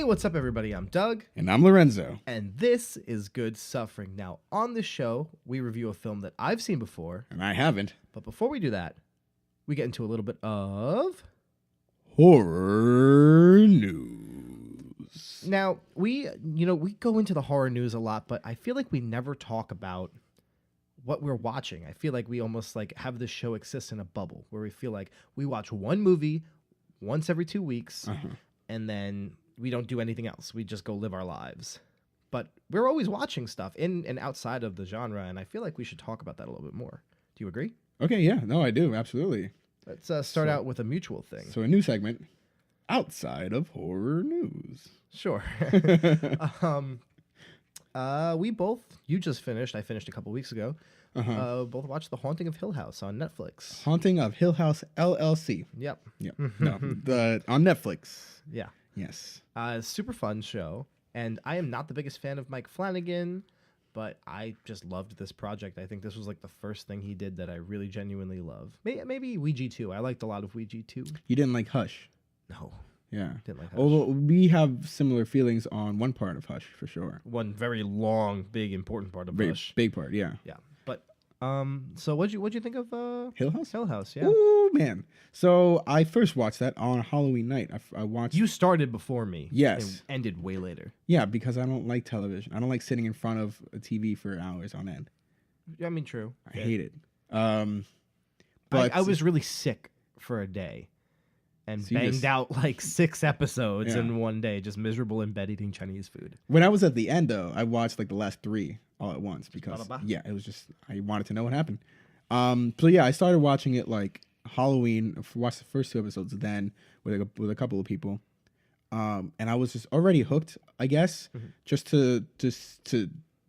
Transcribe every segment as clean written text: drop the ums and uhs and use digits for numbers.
what's up, everybody? I'm Doug. And I'm Lorenzo. And this is Good Suffering. Now, on this show, we review a film that I've seen before. And I haven't. But before we do that, we get into a little bit of... horror news. Now, we go into the horror news a lot, but I feel like we never talk about what we're watching. I feel like we almost have this show exist in a bubble where we feel like we watch one movie once every 2 weeks, and then we don't do anything else. We just go live our lives. But we're always watching stuff in and outside of the genre, and I feel like we should talk about that a little bit more. Do you agree? Okay, yeah. No, I do. Absolutely. Let's start out with a mutual thing. So a new segment, outside of horror news. Sure. You just finished, I finished a couple weeks ago, both watched The Haunting of Hill House on Netflix. Haunting of Hill House LLC. Yep. No, on Netflix. Yeah. Yes. Super fun show. And I am not the biggest fan of Mike Flanagan, but I just loved this project. I think this was like the first thing he did that I really genuinely love. Maybe Ouija 2. I liked a lot of Ouija 2. You didn't like Hush? No. Yeah. Didn't like Hush. Although we have similar feelings on one part of Hush, for sure. One very long, big, important part of Very Hush. big part, yeah. Yeah. But, so what'd you think of Hill House? Hill House, yeah. Ooh, man. So I first watched that on Halloween night. I watched... You started before me. Yes. And ended way later. Yeah, because I don't like television. I don't like sitting in front of a TV for hours on end. I mean, true. I hate it. But I was really sick for a day and So you banged just- out like 6 episodes Yeah. in one day, just miserable in bed eating Chinese food. when I was at the end, though, I watched like the last 3 all at once because Ba-ba-ba. yeah, it was just I wanted to know what happened. So yeah, I started watching it like Halloween. Watched the first 2 episodes then with a couple of people, and I was just already hooked. I guess just to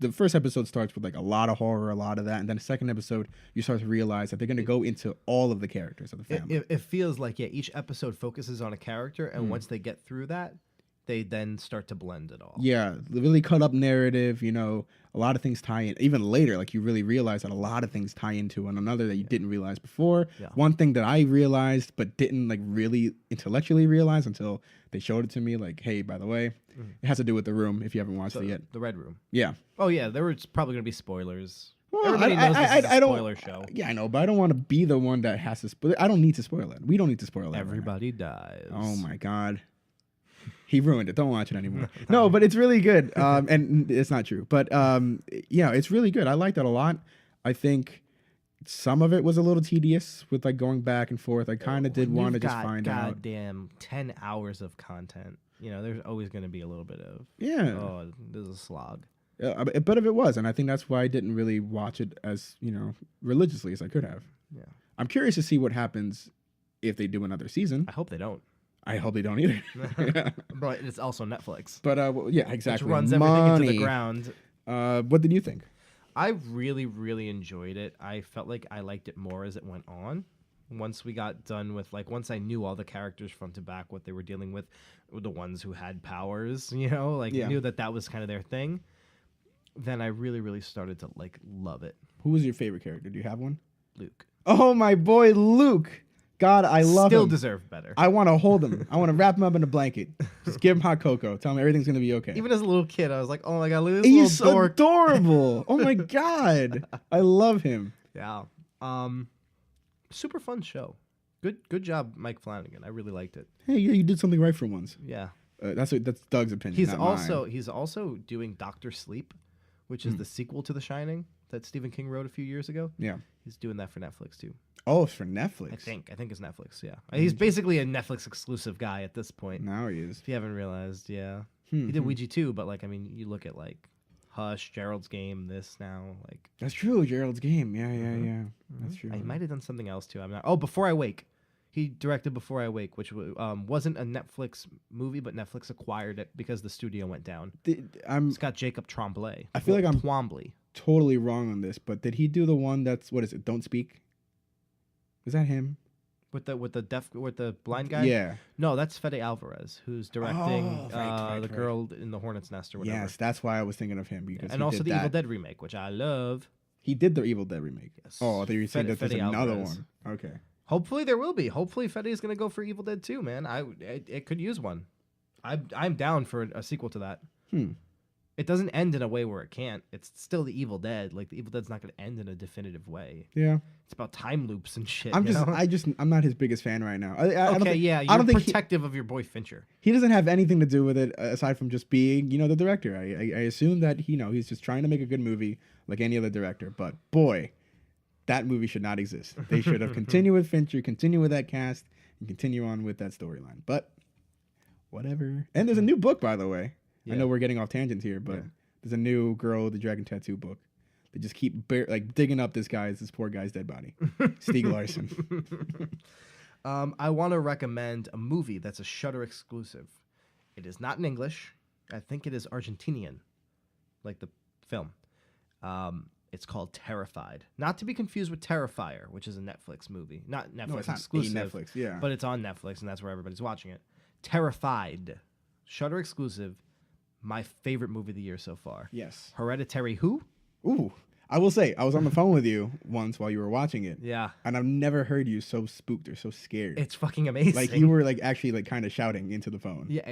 the first episode starts with like a lot of horror, a lot of that, and then the second episode you start to realize that they're going to go into all of the characters of the family. It feels like, yeah, each episode focuses on a character, and once they get through that, they then start to blend it all. Yeah, the really cut up narrative, a lot of things tie in. Even later, like you really realize that a lot of things tie into one another that you didn't realize before. Yeah. One thing that I realized but didn't like really intellectually realize until they showed it to me, like, hey, by the way, it has to do with The Room if you haven't watched it yet. The Red Room. Yeah. Oh, yeah, there were probably going to be spoilers. Well, Everybody knows this is a spoiler show. Yeah, I know, but I don't want to be the one that has to spoil. I don't need to spoil it. We don't need to spoil it. Everybody dies. Oh my God. He ruined it. Don't watch it anymore. No, but it's really good. And it's not true. But it's really good. I like that a lot. I think some of it was a little tedious with like going back and forth. I kind of did want to just find out. Goddamn 10 hours of content. There's always going to be a little bit of, Yeah. oh, this is a slog. A bit of it was. And I think that's why I didn't really watch it as, religiously as I could have. Yeah. I'm curious to see what happens if they do another season. I hope they don't. I hope they don't either. Yeah. But it's also Netflix. But yeah, exactly. Which runs everything into the ground. What did you think? I really, really enjoyed it. I felt like I liked it more as it went on. Once we got done with, once I knew all the characters front to back, what they were dealing with the ones who had powers, knew that was kind of their thing, then I really, really started to, love it. Who was your favorite character? Do you have one? Luke. Oh, my boy, Luke. God, I love him. Still deserve better. I want to hold him. I want to wrap him up in a blanket. Just give him hot cocoa. Tell him everything's going to be okay. Even as a little kid, I was like, oh my God, look at this He's little dork. adorable. Oh, my God. I love him. Yeah. Super fun show. Good job, Mike Flanagan. I really liked it. Hey, yeah, you did something right for once. Yeah. That's Doug's opinion. He's not also doing Doctor Sleep, which is the sequel to The Shining that Stephen King wrote a few years ago. Yeah. He's doing that for Netflix too. Oh, it's for Netflix. I think it's Netflix. Yeah. He's basically a Netflix exclusive guy at this point. Now he is. If you haven't realized, yeah. He did Ouija too, but you look at Hush, Gerald's Game, this now, That's true. Gerald's Game. Yeah. That's true. I might have done something else too. I'm not. Oh, Before I Wake. He directed Before I Wake, which wasn't a Netflix movie, but Netflix acquired it because the studio went down. It's got Jacob Tremblay. I feel like I'm Twombly. Totally wrong on this, but did he do the one that's what is it? Don't Speak. Is that him? With the blind guy? Yeah. No, that's Fede Alvarez, who's directing right. the girl in the Hornet's Nest or whatever. Yes, that's why I was thinking of him because and also the Evil Dead remake, which I love. He did the Evil Dead remake. Yes. Oh, I thought you were saying that there's Fede another Alvarez. one. Okay. Hopefully there will be. Hopefully Fede is going to go for Evil Dead 2, man. It could use one. I'm down for a sequel to that. Hmm. It doesn't end in a way where it can't. It's still the Evil Dead. Like the Evil Dead's not going to end in a definitive way. Yeah. It's about time loops and shit. I'm you just, know? I'm not his biggest fan right now. I don't Okay, think, yeah, I you're don't think protective of your boy Fincher. he doesn't have anything to do with it aside from just being, the director. I assume that he's just trying to make a good movie like any other director. But boy, that movie should not exist. They should have continued with Fincher, continue with that cast, and continue on with that storyline. But whatever. And there's a new book, by the way. Yeah. I know we're getting off tangents here, but Yeah. there's a new Girl with the Dragon Tattoo book. They just keep digging up this poor guy's dead body, Stieg Larsson. I want to recommend a movie that's a Shudder exclusive. It is not in English. I think it is Argentinian, like the film. It's called Terrified. Not to be confused with Terrifier, which is a Netflix movie. Not Netflix No, it's not exclusive. Netflix, yeah. But it's on Netflix, and that's where everybody's watching it. Terrified. Shudder exclusive. My favorite movie of the year so far. Yes. Hereditary who? Ooh, I will say, I was on the phone with you once while you were watching it. Yeah. And I've never heard you so spooked or so scared. It's fucking amazing. Like you were actually kind of shouting into the phone. Yeah,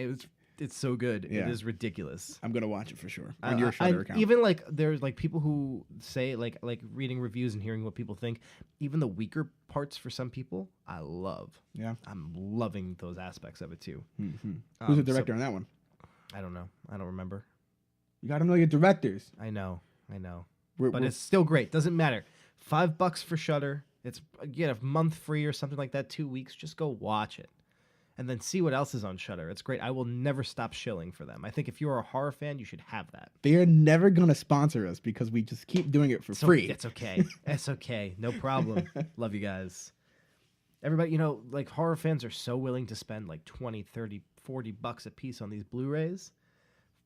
it's so good. Yeah. It is ridiculous. I'm gonna watch it for sure on your Shudder account. Even there's people who say like reading reviews and hearing what people think. Even the weaker parts for some people, I love. Yeah. I'm loving those aspects of it too. Mm-hmm. Who's the so- director on that one? I don't know. I don't remember. You gotta know your directors. I know. We're- But we're- it's still great. Doesn't matter. $5 for Shudder. It's again a month free or something like that. 2 weeks. Just go watch it, and then see what else is on Shudder. It's great. I will never stop shilling for them. I think if you're a horror fan, you should have that. They are never gonna sponsor us because we just keep doing it for free. It's okay. It's okay. No problem. Love you guys. Everybody, horror fans are so willing to spend like 20, 30, $40 a piece on these Blu-rays.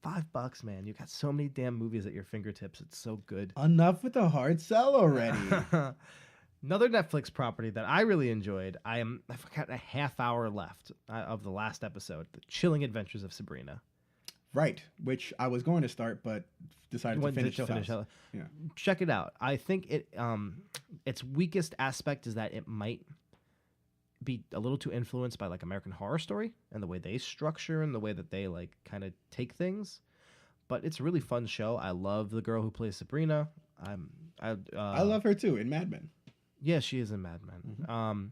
$5, man. You got so many damn movies at your fingertips. It's so good. Enough with the hard sell already. Another Netflix property that I really enjoyed. I've got a half hour left of the last episode. The Chilling Adventures of Sabrina. Right, which I was going to start, but decided to finish. it. Yeah. Check it out. I think its weakest aspect is that it might be a little too influenced by like American Horror Story and the way they structure and the way that they like kind of take things. But it's a really fun show. I love the girl who plays Sabrina. I love her too in Mad Men. Yeah, she is in Mad Men. Mm-hmm.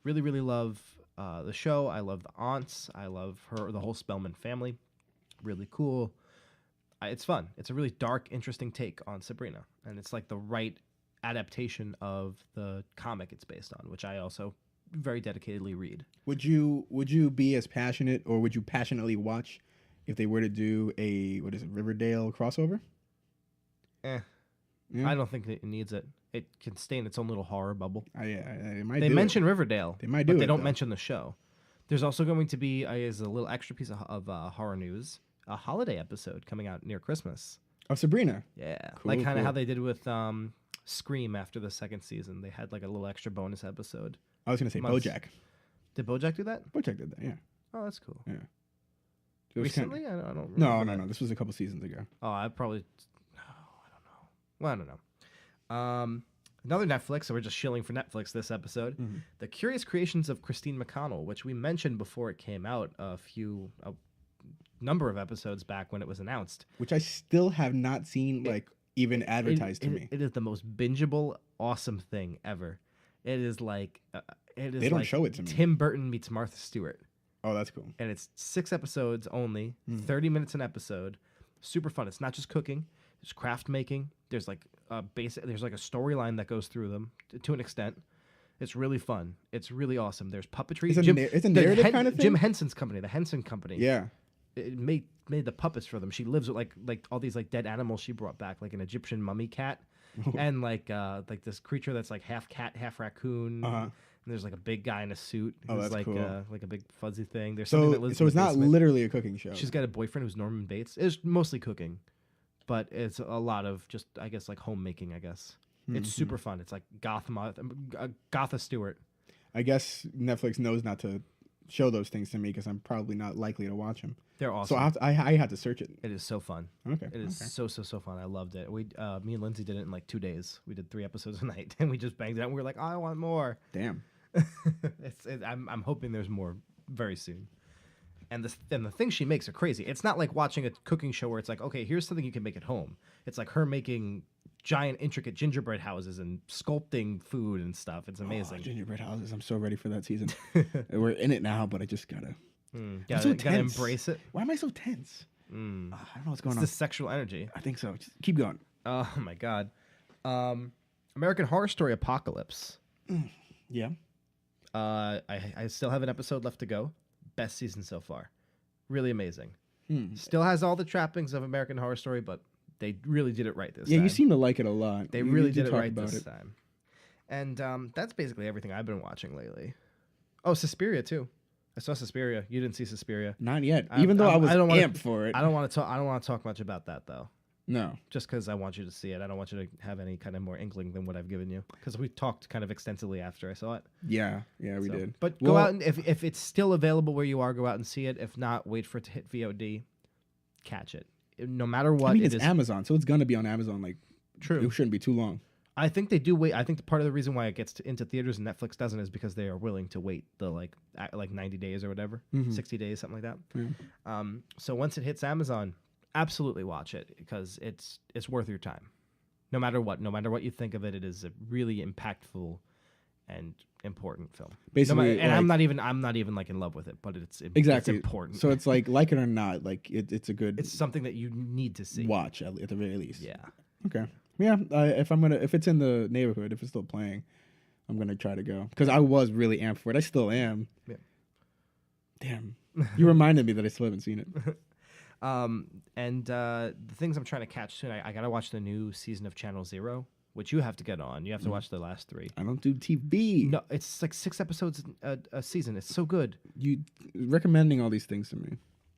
Really, really love the show. I love the aunts. I love the whole Spellman family. Really cool. It's fun. It's a really dark, interesting take on Sabrina, and it's like the right adaptation of the comic it's based on, which I also very dedicatedly read. Would you be as passionate, or would you passionately watch if they were to do a Riverdale crossover? Yeah. I don't think it needs it. It can stay in its own little horror bubble. It might They mention Riverdale. They might do but they it, don't though. mention the show. There's also going to be as a little extra piece of horror news, a holiday episode coming out near Christmas. Of Sabrina. Yeah, Cool, like kind of cool. how they did with Scream after the second season. They had like a little extra bonus episode. I was gonna say Months. BoJack. Did BoJack do that? BoJack did that. Yeah. Oh, that's cool. Yeah. It was kinda- Recently, I don't remember. No. This was a couple seasons ago. Oh, I probably. No, I don't know. Well, I don't know. Another Netflix, so we're just shilling for Netflix this episode. Mhm. The Curious Creations of Christine McConnell, which we mentioned before it came out a number of episodes back when it was announced. Which I still have not seen even advertised to me. It is the most bingeable, awesome thing ever. It is like They don't like show it to me. Tim Burton meets Martha Stewart, Oh, that's cool. and it's 6 episodes only, Hmm. 30 minutes an episode. Super fun. It's not just cooking. There's craft making. There's like there's like a storyline that goes through them to an extent. It's really fun. It's really awesome. There's puppetry. It's a narrative kind of thing? Jim Henson's company, the Henson Company. Yeah. It made the puppets for them. She lives with like all these like dead animals she brought back, like an Egyptian mummy cat, and like this creature that's like half cat, half raccoon. Uh-huh. And there's like a big guy in a suit Oh, who's that's like cool. like a big fuzzy thing. There's something that So lives so in it's the not basement. literally a cooking show. She's got a boyfriend who's Norman Bates. It's mostly cooking, but it's a lot of just I guess like homemaking. I guess it's super fun. It's like Gotha Stewart. I guess Netflix knows not to show those things to me because I'm probably not likely to watch them. They're awesome. So I have to search it. It is so fun. Okay. It is so fun. I loved it. Me and Lindsay did it in like 2 days. We did 3 episodes a night, and we just banged it out. And we were like, I want more. Damn. I'm hoping there's more very soon. And the things she makes are crazy. It's not like watching a cooking show where it's like, okay, here's something you can make at home. It's like her making giant, intricate gingerbread houses and sculpting food and stuff. It's amazing. Oh, gingerbread houses. I'm so ready for that season. We're in it now, but I just gotta. I'm Gotta, so gotta tense. embrace it. Why am I so tense? I don't know what's going It's on. the sexual energy. I think so. Just keep going. Oh my god. American Horror Story Apocalypse. Yeah. I still have an episode left to go. Best season so far. Really amazing. Hmm. Still has all the trappings of American Horror Story, but they really did it right this Yeah, time. you seem to like it a lot. They You really do did it talk right about this it. time. And that's basically everything I've been watching lately. Oh, Suspiria too. I saw Suspiria. You didn't see Suspiria. Not yet. I'm- Even though I'm- I was I don't wanna- amped for it. I don't want to talk. I don't want to talk much about that though. No. Just because I want you to see it. I don't want you to have any kind of more inkling than what I've given you. Because we talked kind of extensively after I saw it. Yeah. Yeah, we So- did. But go Well- out and if it's still available where you are, go out and see it. If not, wait for it to hit VOD. Catch it. No matter what, I mean, it it's is Amazon, so it's gonna be on Amazon. Like, true. it shouldn't be too long. I think they do wait. I think part of the reason why it gets into theaters and Netflix doesn't is because they are willing to wait the like 90 days or whatever, 60 days, something like that. Yeah. So once it hits Amazon, absolutely watch it because it's worth your time. No matter what you think of it, it is a really impactful and important film. Basically, and like- I'm not even like in love with it, but it's Exactly. It's important. So it's like it or not, like it's a good it's something that you need to see. watch at the very least. Yeah. Okay. Yeah. If it's in the neighborhood, if it's still playing, I'm gonna try to go because I was really amped for it. I still am. Yeah. Damn. You reminded me that I still haven't seen it. And the things I'm trying to catch soon, I gotta watch the new season of Channel Zero, which you have to get on. You have to watch the last 3. I don't do TV. No, it's like 6 episodes a season. It's so good. You recommending all these things to me.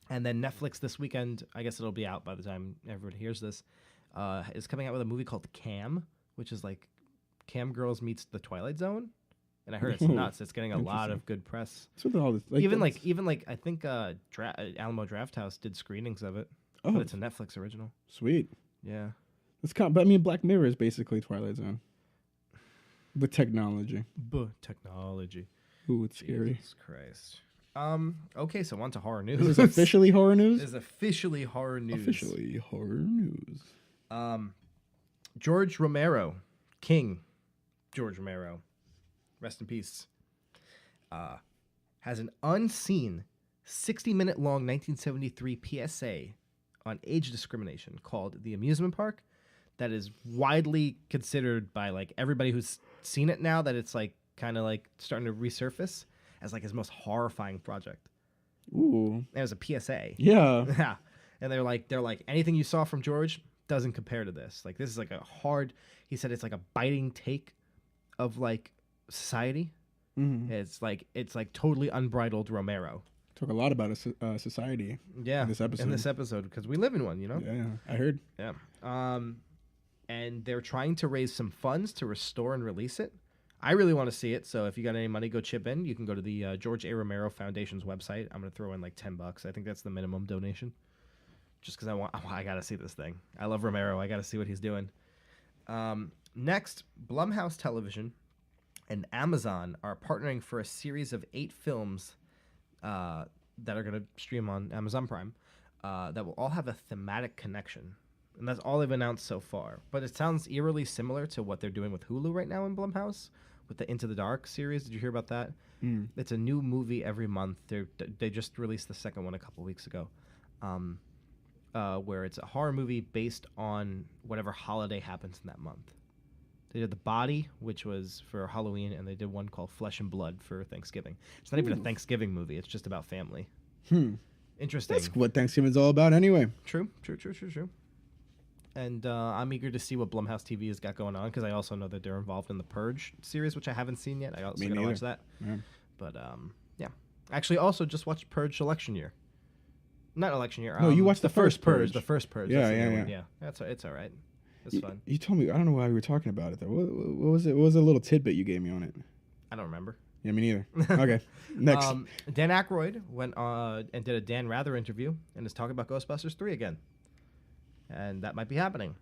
And then Netflix this weekend, I guess it'll be out by the time everyone hears this, is coming out with a movie called Cam, which is like Cam Girls meets The Twilight Zone. And I heard it's Ooh, nuts. It's getting a lot of good press. What's with all this? Even that's- like I think Alamo Drafthouse did screenings of it. Oh, But it's a Netflix original. sweet. Yeah. But I mean, Black Mirror is basically Twilight Zone. With technology. Technology. Ooh, it's scary. Jesus Christ. Okay, so on to horror news. This is officially horror news. This is officially horror news. Officially horror news. George Romero, King George Romero, rest in peace, has an unseen 60-minute long 1973 PSA on age discrimination called The Amusement Park that is widely considered by like everybody who's seen it now that it's like kind of like starting to resurface as like his most horrifying project. Ooh. And it was a PSA. Yeah. Yeah. And they're like anything you saw from George doesn't compare to this. Like this is like a hard, he said it's like a biting take of like society. Mhm. It's like totally unbridled Romero. Talk a lot about society. Yeah. In this episode. In this episode because we live in one, you know? Yeah, I heard. Yeah. And they're trying to raise some funds to restore and release it. I really want to see it, so if you got any money, go chip in. You can go to the George A. Romero Foundation's website. I'm gonna throw in like $10. I think that's the minimum donation. Just because I gotta see this thing. I love Romero. I gotta see what he's doing. Next, Blumhouse Television and Amazon are partnering for a series of 8 films that are gonna stream on Amazon Prime that will all have a thematic connection. And that's all they've announced so far. But it sounds eerily similar to what they're doing with Hulu right now in Blumhouse with the Into the Dark series. Did you hear about that? Mm. It's a new movie every month. They just released the second one a couple weeks ago, where it's a horror movie based on whatever holiday happens in that month. They did The Body, which was for Halloween, and they did one called Flesh and Blood for Thanksgiving. It's not even a Thanksgiving movie. It's just about family. Interesting. That's what Thanksgiving's all about anyway. True. And I'm eager to see what Blumhouse TV has got going on because I also know that they're involved in the Purge series, which I haven't seen yet. I also Me gotta watch neither. that. Yeah. But yeah, actually, also just watched Purge election year. Not election year. No, you watched the first Purge. The first Purge. Yeah, that's the yeah, new yeah. one. Yeah. It's all right. It's fun. You told me. I don't know why we were talking about it though. What was it? What was a little tidbit you gave me on it? I don't remember. Yeah, me neither. Okay, next. Dan Aykroyd went and did a Dan Rather interview and is talking about Ghostbusters 3 again. And that might be happening.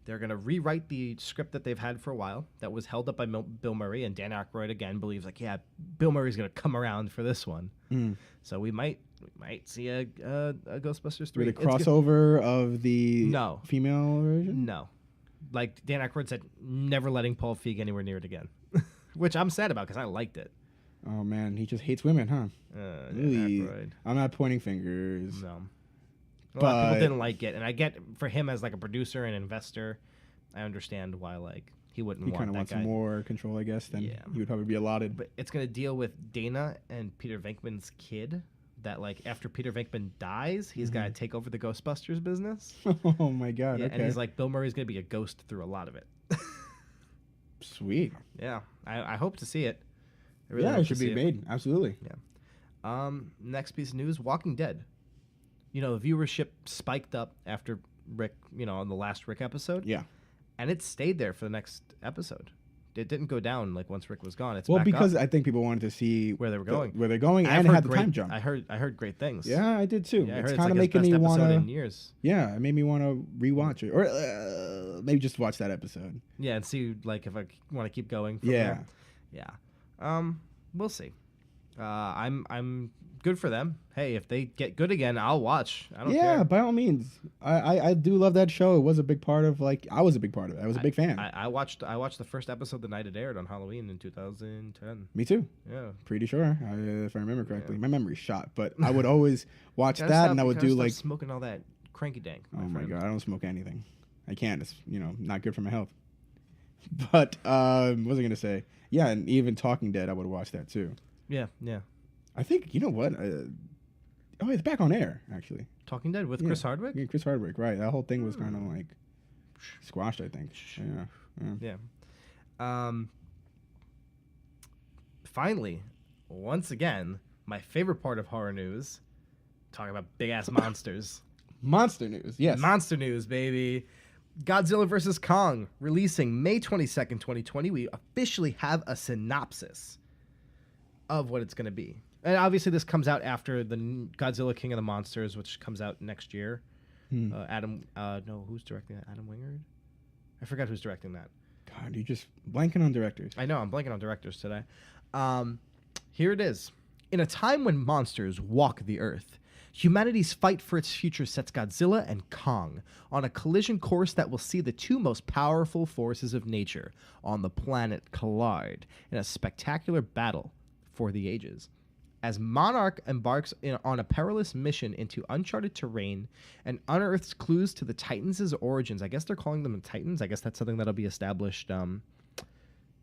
They're going to rewrite the script that they've had for a while that was held up by Bill Murray, and Dan Aykroyd again believes like, yeah, Bill Murray's going to come around for this one. So we might see a Ghostbusters 3. With a crossover of the No. female version? No. Like Dan Aykroyd said, never letting Paul Feig anywhere near it again, which I'm sad about because I liked it. Oh, man. He just hates women, huh? Dan Really? Aykroyd. I'm not pointing fingers. No. A lot of But- people didn't like it, and I get for him as like a producer and investor, I understand why like he wouldn't He want kind of that wants guy. more control, I guess, than Yeah. he would probably be allotted. But it's gonna deal with Dana and Peter Venkman's kid. That like after Peter Venkman dies, he's gotta take over the Ghostbusters business. Oh, my God. Yeah, Okay. and he's like Bill Murray's gonna be a ghost through a lot of it. Sweet. Yeah, I hope to see it. I really Yeah, hope it to should be see made. Absolutely. Next piece of news: Walking Dead. You know, viewership spiked up after Rick. You know, on the last Rick episode. Yeah. And it stayed there for the next episode. It didn't go down like once Rick was gone. It's Well, back because up I think people wanted to see where they were going. where they're going, I've and heard had the great- time jump. I heard great things. Yeah, I did too. Yeah, I It's heard kind of like making his me best want episode in to. years. Yeah, it made me want to rewatch it, or maybe just watch that episode. Yeah, and see like if I want to keep going. From Yeah. there. Yeah. We'll see. I'm good for them. Hey, if they get good again, I'll watch. I don't Yeah, care. by all means. I do love that show. It was a big part of I was a big part of it. I was a big fan. I watched the first episode the night it aired on Halloween in 2010. Me too. Yeah. Pretty sure, if I remember correctly. My memory's shot, but I would always watch that, and I would do like. smoking all that cranky dank. Oh my friend. God, I don't smoke anything. I can't. It's not good for my health. But what was I gonna say? Yeah, and even Talking Dead, I would watch that too. Yeah, yeah. I think you know what? It's back on air actually. Talking Dead with Yeah. Chris Hardwick. Yeah, Chris Hardwick, right? That whole thing was kind of like squashed, I think. Yeah. Yeah. Finally, once again, my favorite part of horror news, talking about big ass monsters. Monster news, yes. Monster news, baby. Godzilla vs. Kong, releasing May 22nd, 2020. We officially have a synopsis of what it's going to be. And obviously this comes out after the Godzilla King of the Monsters, which comes out next year. Who's directing that? Adam Wingard? I forgot who's directing that. God, you're just blanking on directors. I know, I'm blanking on directors today. Here it is. In a time when monsters walk the earth, humanity's fight for its future sets Godzilla and Kong on a collision course that will see the two most powerful forces of nature on the planet collide in a spectacular battle for the ages. As Monarch embarks on a perilous mission into uncharted terrain and unearths clues to the Titans' origins. I guess they're calling them the Titans. I guess that's something that'll be established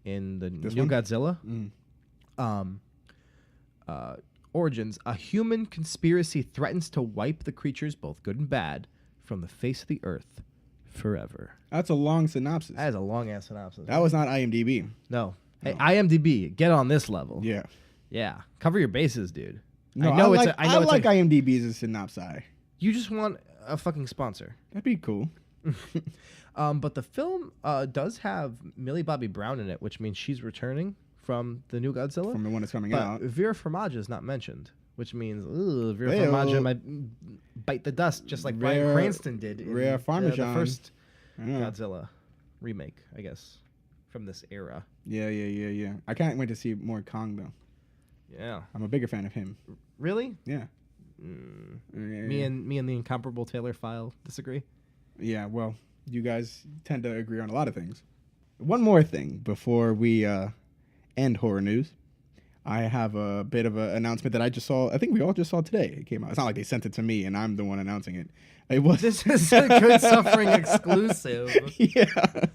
in the This new one? Godzilla. Origins. A human conspiracy threatens to wipe the creatures, both good and bad, from the face of the earth forever. That's a long synopsis. That is a long-ass synopsis. That was not IMDb. No. Hey, IMDb, get on this level. Yeah. Yeah. Cover your bases, dude. No, I know it's like, a, I know it's like a, IMDb as a synopsi. you just want a fucking sponsor. That'd be cool. But the film does have Millie Bobby Brown in it, which means she's returning from the new Godzilla. From the one that's coming but out. Vera Farmiga is not mentioned, which means Vera Hey-o. Farmiga might bite the dust, just like Bryan Vera- Cranston did in Vera the Farmiga. first I know. Godzilla remake, I guess, from this era. Yeah. I can't wait to see more Kong though. Yeah. I'm a bigger fan of him. Really? Yeah. Me and the incomparable Taylor File disagree. Yeah, well, you guys tend to agree on a lot of things. One more thing before we end horror news. I have a bit of an announcement that I just saw. I think we all just saw today. It came out. It's not like they sent it to me and I'm the one announcing it. It was. This is a Good Suffering exclusive. Yeah.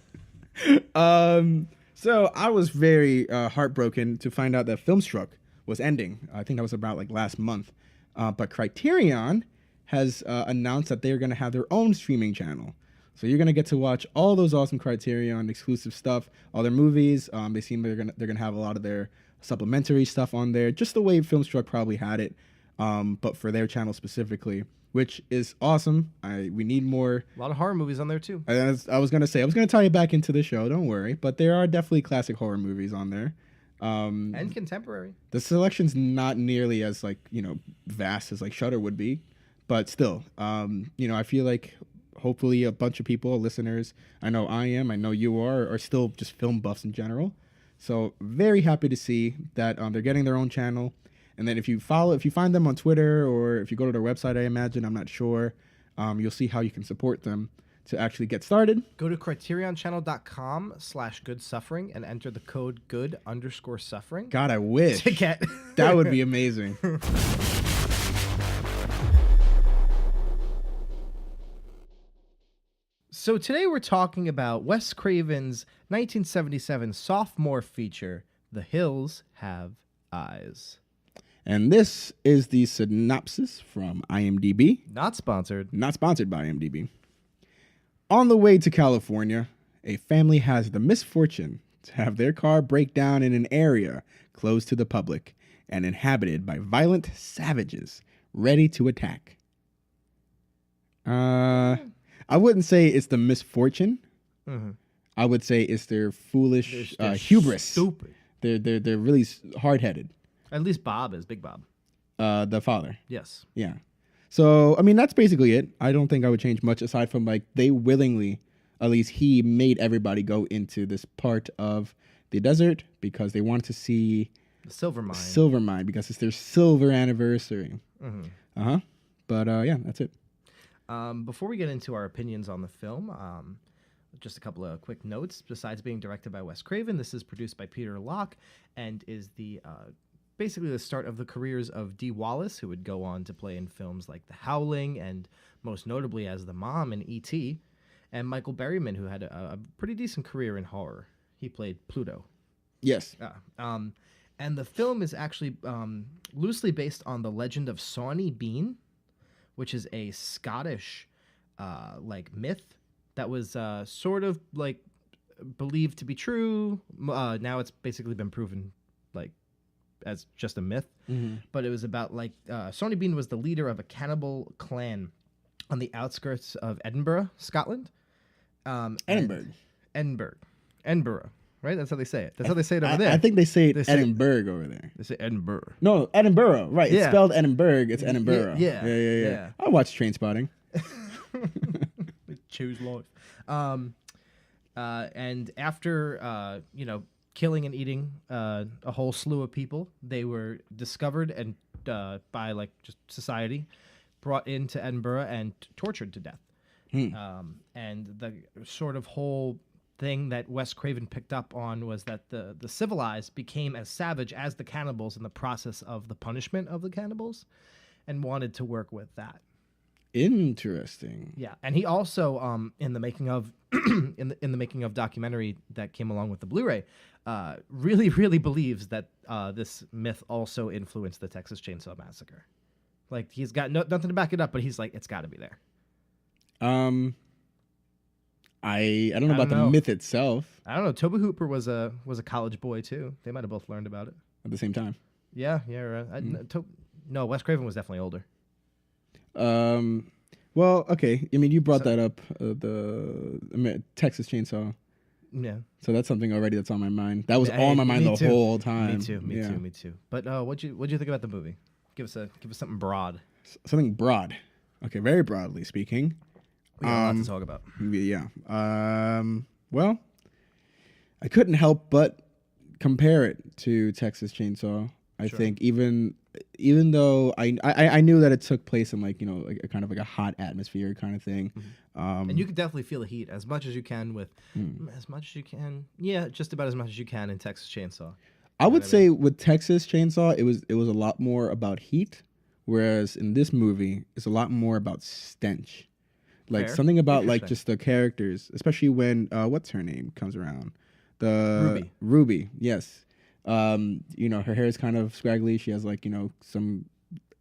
So I was very heartbroken to find out that Filmstruck was ending. I think that was about like last month. But Criterion has announced that they're going to have their own streaming channel. So you're going to get to watch all those awesome Criterion exclusive stuff, all their movies. They seem they're going to have a lot of their supplementary stuff on there, just the way Filmstruck probably had it, but for their channel specifically, which is awesome. We need more. A lot of horror movies on there too. I was going to tie you back into the show, don't worry, but there are definitely classic horror movies on there. And contemporary. The selection's not nearly as vast as like Shudder would be, but still, I feel like hopefully a bunch of people, listeners, I know I am, I know you are still just film buffs in general. So very happy to see that they're getting their own channel. And then if you find them on Twitter or if you go to their website, I imagine, I'm not sure, you'll see how you can support them to actually get started. Go to criterionchannel.com/goodsuffering and enter the code good_suffering. God, I wish. To get That would be amazing. So today we're talking about Wes Craven's 1977 sophomore feature, The Hills Have Eyes. And this is the synopsis from IMDb. Not sponsored. Not sponsored by IMDb. On the way to California, a family has the misfortune to have their car break down in an area closed to the public and inhabited by violent savages ready to attack. I wouldn't say it's the misfortune. Mm-hmm. I would say it's their foolish They're hubris. Stupid. They're really hard-headed. At least Bob is, Big Bob. The father. Yes. Yeah. So, I mean, that's basically it. I don't think I would change much aside from, like, they willingly, at least he made everybody go into this part of the desert because they wanted to see The Silver Mine. Silver Mine because it's their silver anniversary. Mm-hmm. Uh-huh. But, yeah, that's it. Before we get into our opinions on the film, just a couple of quick notes. Besides being directed by Wes Craven, this is produced by Peter Locke and is the basically the start of the careers of Dee Wallace, who would go on to play in films like The Howling and most notably as the mom in E.T., and Michael Berryman, who had a pretty decent career in horror. He played Pluto. Yes. And the film is actually loosely based on the legend of Sawney Bean, which is a Scottish like myth that was sort of like believed to be true. Now it's basically been proven like as just a myth. Mm-hmm. But it was about like Sawney Bean was the leader of a cannibal clan on the outskirts of Edinburgh, Scotland. Edinburgh. Edinburgh. Right? That's how they say it. That's how they say it over there. I think they say They say- Edinburgh over there. They say Edinburgh. No, Edinburgh. Right. It's Yeah. spelled Edinburgh. It's Edinburgh. Yeah. I watched Trainspotting. Choose life. And after killing and eating a whole slew of people, they were discovered and by like just society, brought into Edinburgh and tortured to death. And the sort of whole thing that Wes Craven picked up on was that the civilized became as savage as the cannibals in the process of the punishment of the cannibals, and wanted to work with that. Interesting. Yeah, and he also in the making of in the making of documentary that came along with the Blu-ray, really believes that this myth also influenced the Texas Chainsaw Massacre. Like he's got nothing to back it up, but he's like it's got to be there. I don't know about the myth itself. I don't know. Tobe Hooper was a college boy too. They might have both learned about it At the same time. Yeah. No, Wes Craven was definitely older. Well, okay. I mean, you brought that up. Texas Chainsaw. Yeah. So that's something already that's on my mind. That was Hey, on my mind me the too. whole time. Me too. But what'd you think about the movie? Give us something broad. Something broad. Okay, very broadly speaking. We got a lot to talk about. Yeah. Well, I couldn't help but compare it to Texas Chainsaw. I think even though I knew that it took place in like like a kind of like a hot atmosphere kind of thing. Mm-hmm. And you could definitely feel the heat as much as you can Yeah, just about as much as you can in Texas Chainsaw. I would say with Texas Chainsaw, it was a lot more about heat, whereas in this movie, it's a lot more about stench. Like Fair. something about like just the characters, especially when what's her name comes around, Ruby. Yes, her hair is kind of scraggly. She has like some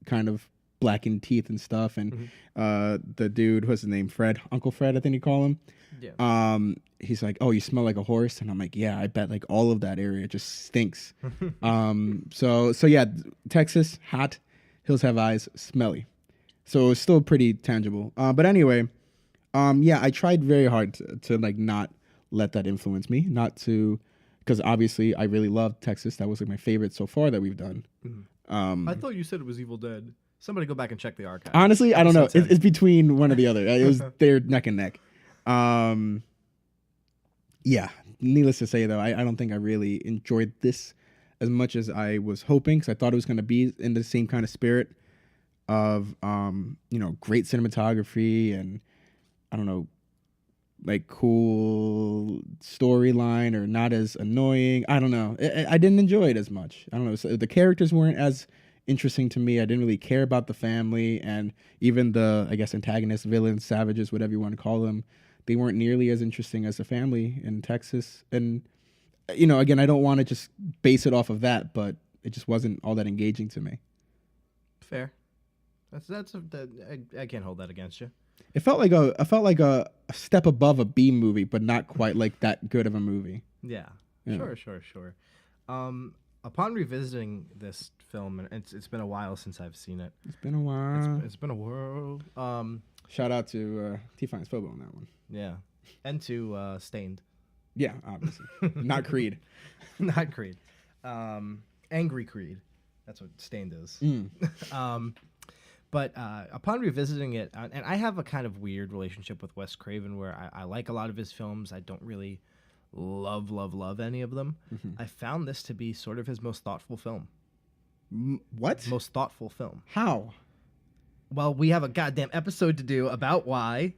kind of blackened teeth and stuff, and the dude, what's his name, Uncle Fred, I think you call him. Yeah. He's like, oh, you smell like a horse, and I'm like, yeah, I bet like all of that area just stinks. So yeah, Texas, hot, Hills Have Eyes, smelly. So it's still pretty tangible. But anyway, yeah, I tried very hard to like not let that influence me, because obviously I really loved Texas. That was like my favorite so far that we've done. I thought you said it was Evil Dead. Somebody go back and check the archive. Honestly, I don't know. Episode 10. It's between one or the other. They're neck and neck. Yeah. Needless to say, though, I don't think I really enjoyed this as much as I was hoping, because I thought it was going to be in the same kind of spirit of, great cinematography and, I don't know, like cool storyline or not as annoying. I don't know. I didn't enjoy it as much. I don't know. So the characters weren't as interesting to me. I didn't really care about the family, and even the, I guess, antagonists, villains, savages, whatever you want to call them, they weren't nearly as interesting as the family in Texas. And, again, I don't want to just base it off of that, but it just wasn't all that engaging to me. Fair. I can't hold that against you. It felt like a step above a B movie, but not quite like that good of a movie. Yeah. Sure. Upon revisiting this film, and it's been a while since I've seen it. It's been a while. It's been a whirl. Shout out to T-Finance Phobo on that one. Yeah. And to Stained. Yeah, obviously. Not Creed. Not Creed. Angry Creed. That's what Stained is. But upon revisiting it, and I have a kind of weird relationship with Wes Craven where I like a lot of his films. I don't really love any of them. I found this to be sort of his most thoughtful film. What? Most thoughtful film. How? Well, we have a goddamn episode to do about why.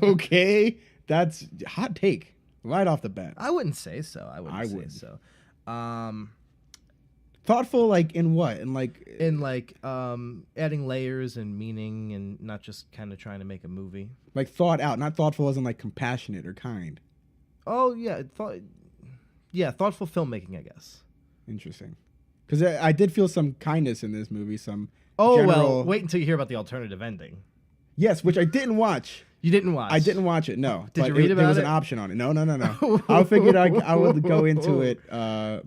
Okay. That's a hot take right off the bat. I wouldn't say so. I wouldn't say so. Thoughtful, like in what? In adding layers and meaning, and not just kind of trying to make a movie. Like thought out, not thoughtful as in like compassionate or kind. Oh yeah, thoughtful filmmaking, I guess. Interesting, because I did feel some kindness in this movie. Some well, wait until you hear about the alternative ending. Yes, which I didn't watch. You didn't watch? I didn't watch it. No. Did you read about it? There was an option on it. No. I figured I would go into it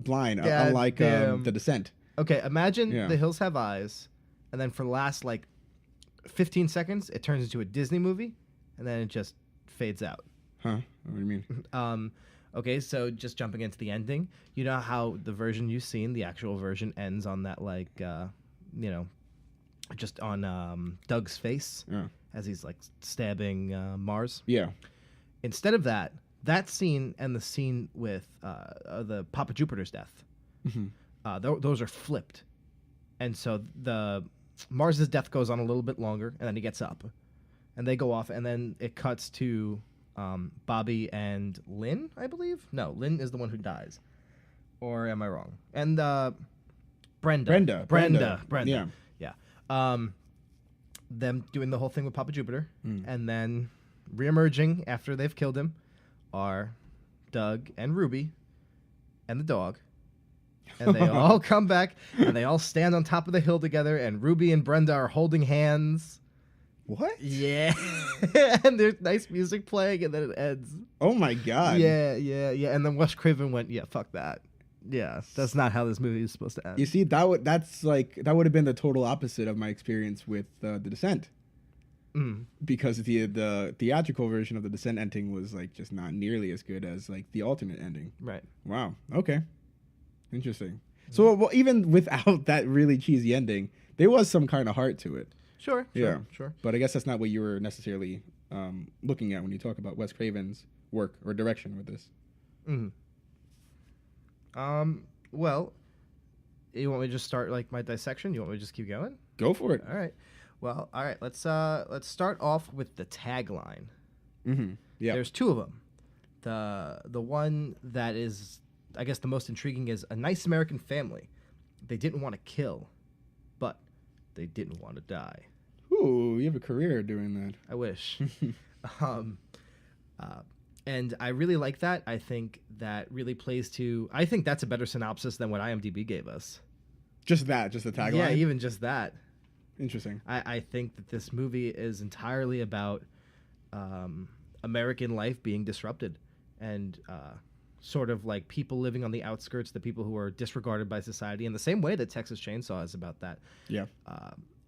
blind, unlike The Descent. Okay, imagine The Hills Have Eyes, and then for the last 15 seconds, it turns into a Disney movie, and then it just fades out. Huh? What do you mean? Okay, so just jumping into the ending, you know how the version you've seen, the actual version, ends on that just on Doug's face. Yeah. As he's stabbing Mars. Yeah. Instead of that scene and the scene with the Papa Jupiter's death, those are flipped, and so the Mars's death goes on a little bit longer, and then he gets up, and they go off, and then it cuts to Bobby and Lynn, I believe. No, Lynn is the one who dies, or am I wrong? And Brenda. Yeah. Them doing the whole thing with Papa Jupiter, and then reemerging after they've killed him are Doug and Ruby and the dog, and they all come back, and they all stand on top of the hill together, and Ruby and Brenda are holding hands. What? Yeah. And there's nice music playing, and then it ends. Oh my god. Yeah. And then Wes Craven went, yeah, fuck that. Yeah, that's not how this movie is supposed to end. You see, that would have been the total opposite of my experience with The Descent. Because the theatrical version of The Descent ending was just not nearly as good as the alternate ending. Right. Wow. Okay. Interesting. So well, even without that really cheesy ending, there was some kind of heart to it. Sure. But I guess that's not what you were necessarily looking at when you talk about Wes Craven's work or direction with this. Well, you want me to just start my dissection? You want me to just keep going? Go for it. All right. Well, all right. Let's start off with the tagline. Yeah. There's two of them. The one that is, I guess, the most intriguing is a nice American family. They didn't want to kill, but they didn't want to die. Ooh, you have a career doing that. I wish. And I really like that. I think that really plays to... I think that's a better synopsis than what IMDb gave us. Just the tagline? Yeah, even just that. Interesting. I think that this movie is entirely about American life being disrupted and sort of people living on the outskirts, the people who are disregarded by society, in the same way that Texas Chainsaw is about that. Yeah.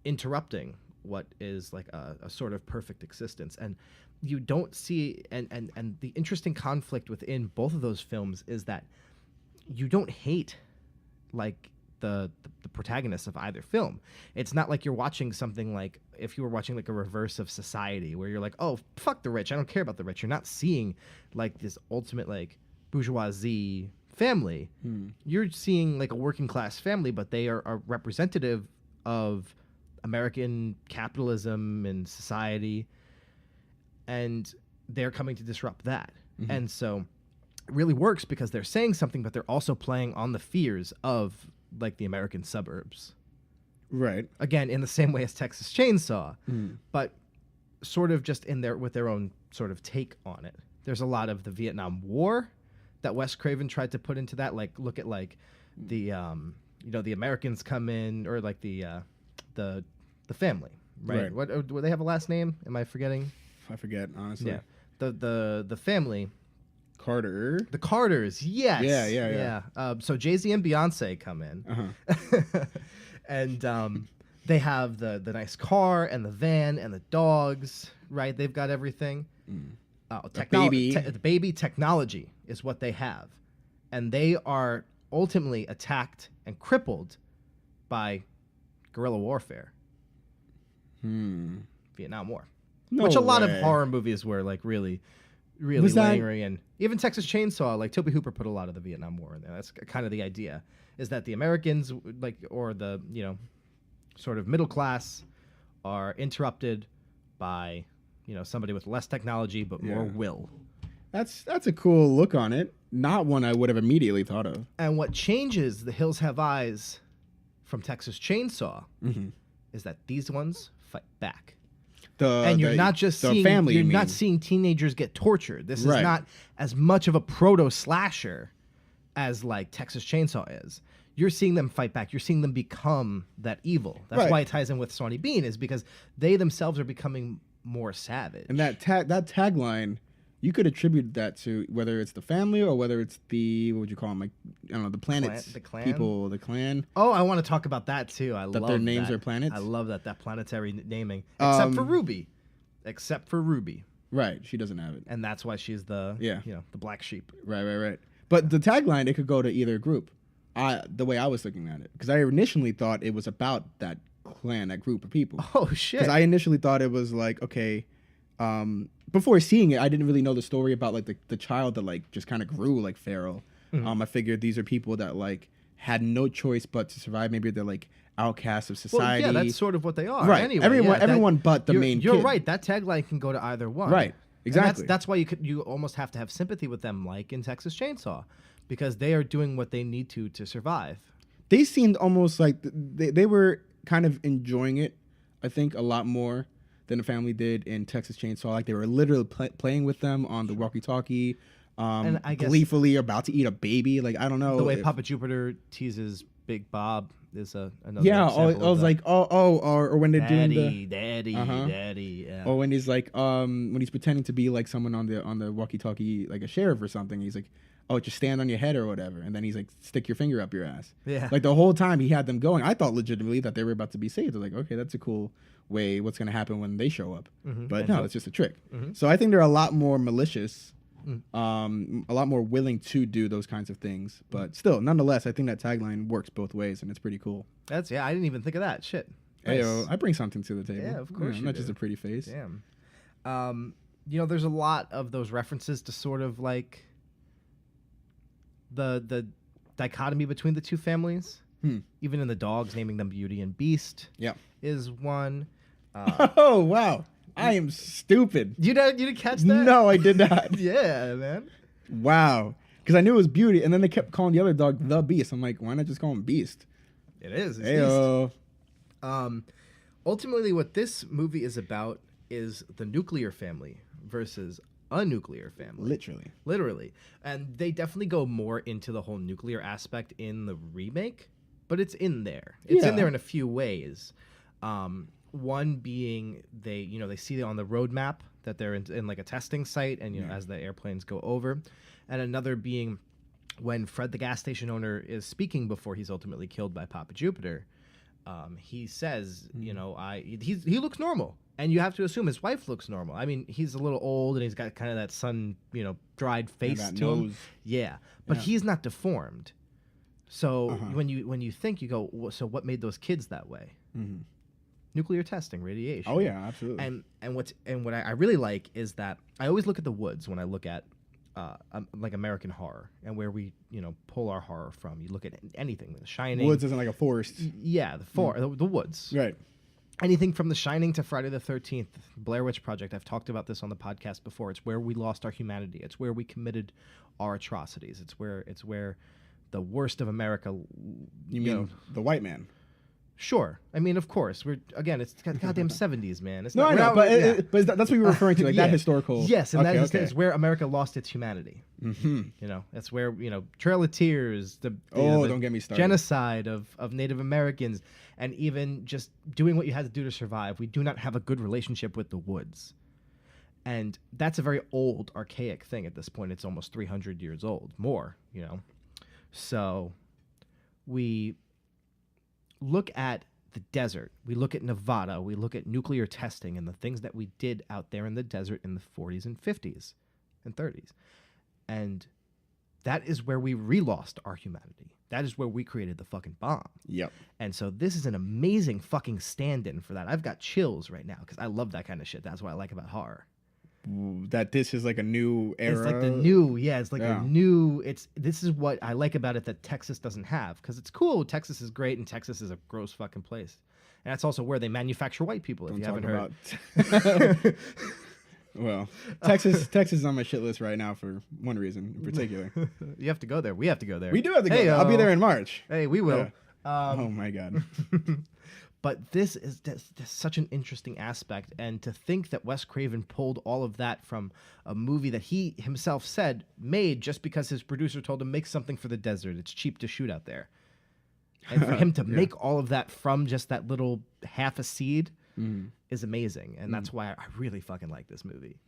Interrupting what is a sort of perfect existence. And you don't see, and the interesting conflict within both of those films is that you don't hate the protagonists of either film. It's not like you're watching something like if you were watching like a reverse of Society, where you're like, oh, fuck the rich, I don't care about the rich. You're not seeing like this ultimate like bourgeoisie family. You're seeing like a working class family, but they are representative of American capitalism and society, and they're coming to disrupt that. And so it really works because they're saying something, but they're also playing on the fears of like the American suburbs. Right. Again, in the same way as Texas Chainsaw, but sort of just in there with their own sort of take on it. There's a lot of the Vietnam War that Wes Craven tried to put into that. Like, look at like the the Americans come in, or like the family, right? What do they have a last name? Am I forgetting? I forget, honestly. Yeah, the family. Carter. The Carters, yes. Yeah. So Jay-Z and Beyonce come in, and they have the nice car and the van and the dogs, right? They've got everything. Baby. The baby technology is what they have, and they are ultimately attacked and crippled by guerrilla warfare. Vietnam War, which a lot of horror movies were like really layering in. Even Texas Chainsaw, like Tobe Hooper put a lot of the Vietnam War in there. That's kind of the idea, is that the Americans, like, or the, sort of middle class, are interrupted by, somebody with less technology but more will. That's a cool look on it. Not one I would have immediately thought of. And what changes The Hills Have Eyes from Texas Chainsaw is that these ones fight back. And you're not just seeing family. You're not seeing teenagers get tortured. This is not as much of a proto slasher as like Texas Chainsaw is. You're seeing them fight back. You're seeing them become that evil. That's why it ties in with Sawney Bean, is because they themselves are becoming more savage. And that tagline, you could attribute that to whether it's the family or whether it's the, what would you call them? Like, I don't know, the planets, the clan? people, the clan. Oh, I want to talk about that too. I love that their names are planets. I love that planetary naming, except for Ruby. Except for Ruby. Right, she doesn't have it. And that's why she's the the black sheep. Right. But the tagline, it could go to either group. The way I was looking at it, because I initially thought it was about that clan, that group of people. Oh shit! Because I initially thought it was like, okay, before seeing it, I didn't really know the story about like the child that like just kind of grew like feral. I figured these are people that like had no choice but to survive. Maybe they're like outcasts of society. Well, yeah, that's sort of what they are. Right. Anyway, everyone but the main You're kid. right. That tagline can go to either one. Right. Exactly. That's why you almost have to have sympathy with them, like in Texas Chainsaw, because they are doing what they need to survive. They seemed almost like they were kind of enjoying it, I think, a lot more than the family did in Texas Chainsaw. Like they were literally playing with them on the walkie-talkie, and I guess gleefully about to eat a baby. Like, I don't know. The way Papa Jupiter teases Big Bob is another yeah, example I was like, or when they're doing the daddy, yeah. Or when he's like, when he's pretending to be like someone on the walkie-talkie, like a sheriff or something. He's like, oh, just stand on your head or whatever. And then he's like, stick your finger up your ass. Yeah. Like the whole time he had them going, I thought legitimately that they were about to be saved. I was like, okay, that's a cool way. What's going to happen when they show up? But no, it's just a trick. So I think they're a lot more malicious, a lot more willing to do those kinds of things. But still, nonetheless, I think that tagline works both ways, and it's pretty cool. I didn't even think of that. Shit. Nice. Nice. I bring something to the table. Yeah, of course I'm not just a pretty face. Damn. There's a lot of those references to sort of like the dichotomy between the two families. Even in the dogs, naming them Beauty and Beast. Yeah, is one. Oh wow, I am stupid. You didn't catch that? No, I did not. Yeah, man. Wow, because I knew it was Beauty, and then they kept calling the other dog the Beast. I'm like, why not just call him Beast? It is. It's Heyo. Beast. Ultimately, what this movie is about is the nuclear family versus a nuclear family. Literally. And they definitely go more into the whole nuclear aspect in the remake, but it's in there. It's in there in a few ways. One being they see on the roadmap that they're in like a testing site, and as the airplanes go over, and another being when Fred the gas station owner is speaking before he's ultimately killed by Papa Jupiter. He says, he looks normal. And you have to assume his wife looks normal. I mean, he's a little old and he's got kind of that sun, dried face to him. Yeah. But he's not deformed. So Uh-huh. when you think, you go, so what made those kids that way? Mhm. Nuclear testing, radiation. Oh yeah, absolutely. And what I really like is that I always look at the woods when I look at like American horror and where we pull our horror from. You look at anything, The Shining. Woods isn't like a forest, Yeah, the woods. right? Anything from The Shining to Friday the 13th, Blair Witch Project. I've talked about this on the podcast before. It's where we lost our humanity. It's where we committed our atrocities. It's where the worst of America. You mean the white man? Sure. I mean, of course. It's goddamn 70s, man. It's No, not, I we're know, not- but yeah. that's what you were referring to, like Yeah. that historical. Yes, and okay, that is where America lost its humanity. Mm-hmm. That's where Trail of Tears, the Don't get me started. genocide of Native Americans, and even just doing what you had to do to survive. We do not have a good relationship with the woods, and that's a very old, archaic thing at this point. It's almost 300 years old, more. So we look at the desert. We look at Nevada. We look at nuclear testing and the things that we did out there in the desert in the 40s and 50s and 30s. And that is where we re-lost our humanity. That is where we created the fucking bomb. Yep. And so this is an amazing fucking stand-in for that. I've got chills right now because I love that kind of shit. That's what I like about horror. That this is like a new era. It's like the new, it's like Yeah. a new, this is what I like about it that Texas doesn't have, because it's cool. Texas is great, and Texas is a gross fucking place. And that's also where they manufacture white people, if Don't you talk haven't heard. about. Well, Texas is on my shit list right now for one reason in particular. You have to go there. We have to go there. We do have to go. Hey, there. I'll be there in March. Hey, we will. Oh my god. But this is such an interesting aspect, and to think that Wes Craven pulled all of that from a movie that he himself said made just because his producer told him make something for the desert. It's cheap to shoot out there, and for him to make all of that from just that little half a seed is amazing, and that's why I really fucking like this movie.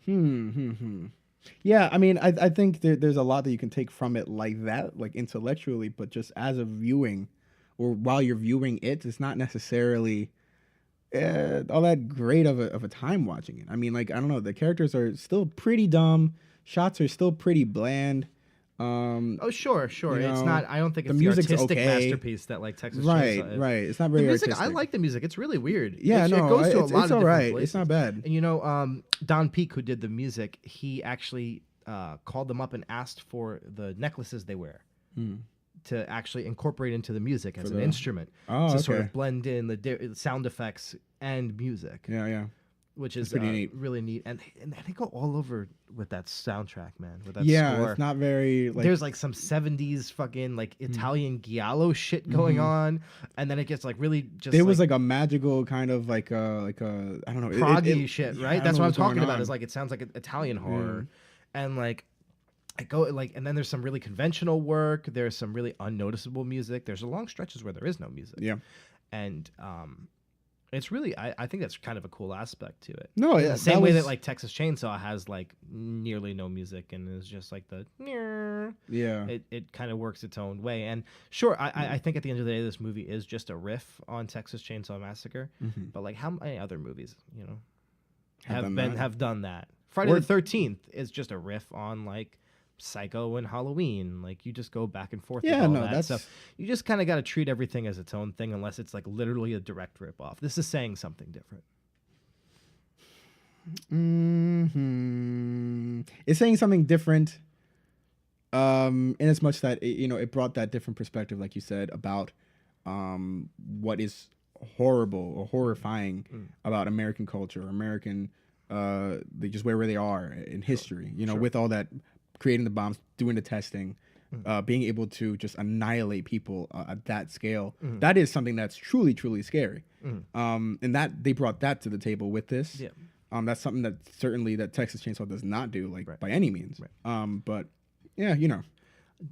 Yeah, I mean, I think there's a lot that you can take from it like that, like intellectually, but just as a viewing, or while you're viewing it, it's not necessarily all that great of a time watching it. I mean, like, I don't know, the characters are still pretty dumb, shots are still pretty bland. Oh, sure. It's know, not. I don't think the it's the music's artistic okay. masterpiece that like Texas Chainsaw is. Right. It's not The very music, artistic. I like the music. It's really weird. Yeah, it no, goes to a it's lot of all different right. places. It's not bad. And Don Peake, who did the music, he actually called them up and asked for the necklaces they wear to actually incorporate into the music as an instrument Oh, to sort okay. of blend in the sound effects and music, Yeah. which is pretty neat. really neat. And they go all over with that soundtrack, man. With that Yeah, score. it's not very like. There's like some 70s fucking like Italian giallo shit going on, and then it gets like really just There was like a magical kind of like a I don't know, proggy shit, yeah, I right? don't That's know what I'm what's going talking about. on. Is like it sounds like Italian horror, and like I go like, and then there's some really conventional work. There's some really unnoticeable music. There's long stretches where there is no music. Yeah. And it's really I think that's kind of a cool aspect to it. No, In yeah, the same way was- that like Texas Chainsaw has like nearly no music and is just like the Yeah. it kind of works its own way. And sure, I think at the end of the day, this movie is just a riff on Texas Chainsaw Massacre. But like, how many other movies, have done that? Friday Or- the 13th is just a riff on like Psycho and Halloween. Like, you just go back and forth. Yeah, with all no, that. that's- So you just kind of got to treat everything as its own thing, unless it's like literally a direct rip off. This is saying something different. It's saying something different. In as much that it brought that different perspective, like you said, about what is horrible or horrifying about American culture, American, they just where they are in history. With all that, creating the bombs, doing the testing, being able to just annihilate people at that scale. That is something that's truly, truly scary. And that they brought that to the table with this. Yeah. That's something that certainly that Texas Chainsaw does not do, like Right. by any means. Right. But yeah,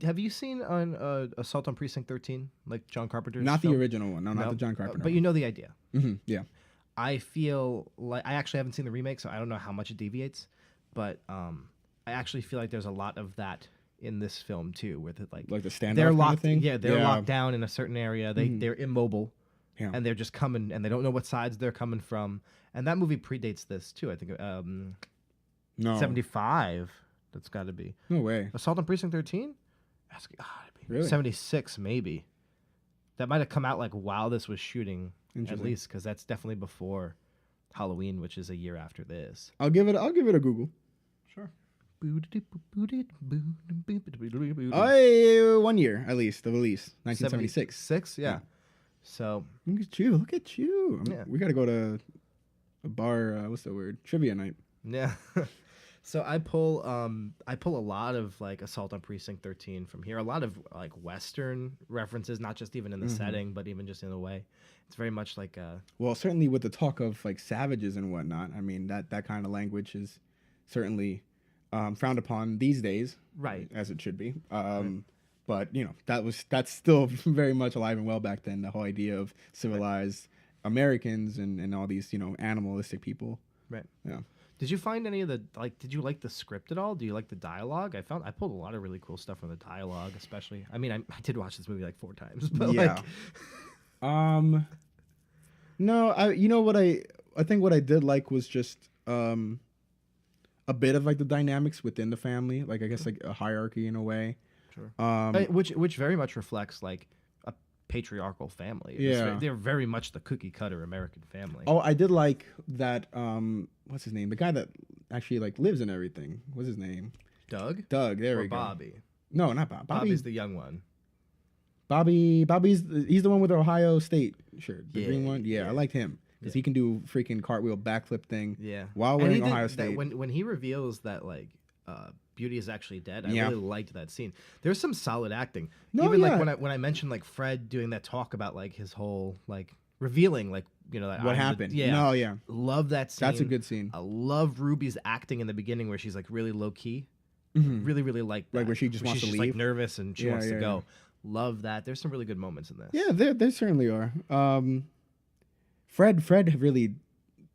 Have you seen on Assault on Precinct 13, like John Carpenter's not the film? original one. No, not the John Carpenter. But you know the idea. Yeah. I feel like I actually haven't seen the remake, so I don't know how much it deviates. But I actually feel like there's a lot of that in this film too, with it like Like the standoff they're kind of locked. thing? Yeah, they're Yeah. locked down in a certain area. They're immobile, Yeah. and they're just coming, and they don't know what sides they're coming from. And that movie predates this too. I think No. 75. That's got to be No way. Assault on Precinct 13. Really? 76 maybe. That might have come out like while this was shooting, at Interesting. least, because that's definitely before Halloween, which is a year after this. I'll give it a Google. Sure. 1 year at least of release, 1976. 6, yeah. Yeah. So Look at you! Look at you! Yeah. We gotta go to a bar. What's the word? Trivia night. yeah. So I pull a lot of like Assault on Precinct 13 from here. A lot of like Western references, not just even in the setting, but even just in the way. It's very much like Well, certainly with the talk of like savages and whatnot. I mean that kind of language is certainly frowned upon these days, right. as it should be. But you know that's still very much alive and well back then. The whole idea of civilized Americans and all these animalistic people. Right. Yeah. Did you find any of the did you like the script at all? Do you like the dialogue? I pulled a lot of really cool stuff from the dialogue, especially. I mean, I did watch this movie like 4 times, but Yeah. No, I think what I did like was just a bit of like the dynamics within the family, like I guess like a hierarchy in a way. sure. Um, Which very much reflects like a patriarchal family. Yeah. They're very much the cookie cutter American family. oh, I did like that. What's his name? The guy that actually like lives in everything. What's his name? Doug? Doug. There Or we go. Bobby? No, not Bob. Bobby's the young one. Bobby's he's the one with the Ohio State shirt, the Yeah, green one. Yeah, yeah. I liked him because he can do freaking cartwheel backflip thing. Yeah. While And he wearing did Ohio that State. when he reveals that like Beauty is actually dead, I Yeah. really liked that scene. There's some solid acting. No, Even yeah. like when I mentioned like Fred doing that talk about like his whole like revealing like that What I'm the- happened? yeah. No, yeah. Love that scene. That's a good scene. I love Ruby's acting in the beginning where she's like really low key. Mhm. Really, really like that. Like where she just wants she's to like leave? nervous and she Yeah, wants to yeah, go. Love that. There's some really good moments in this. Yeah, there certainly are. Fred really,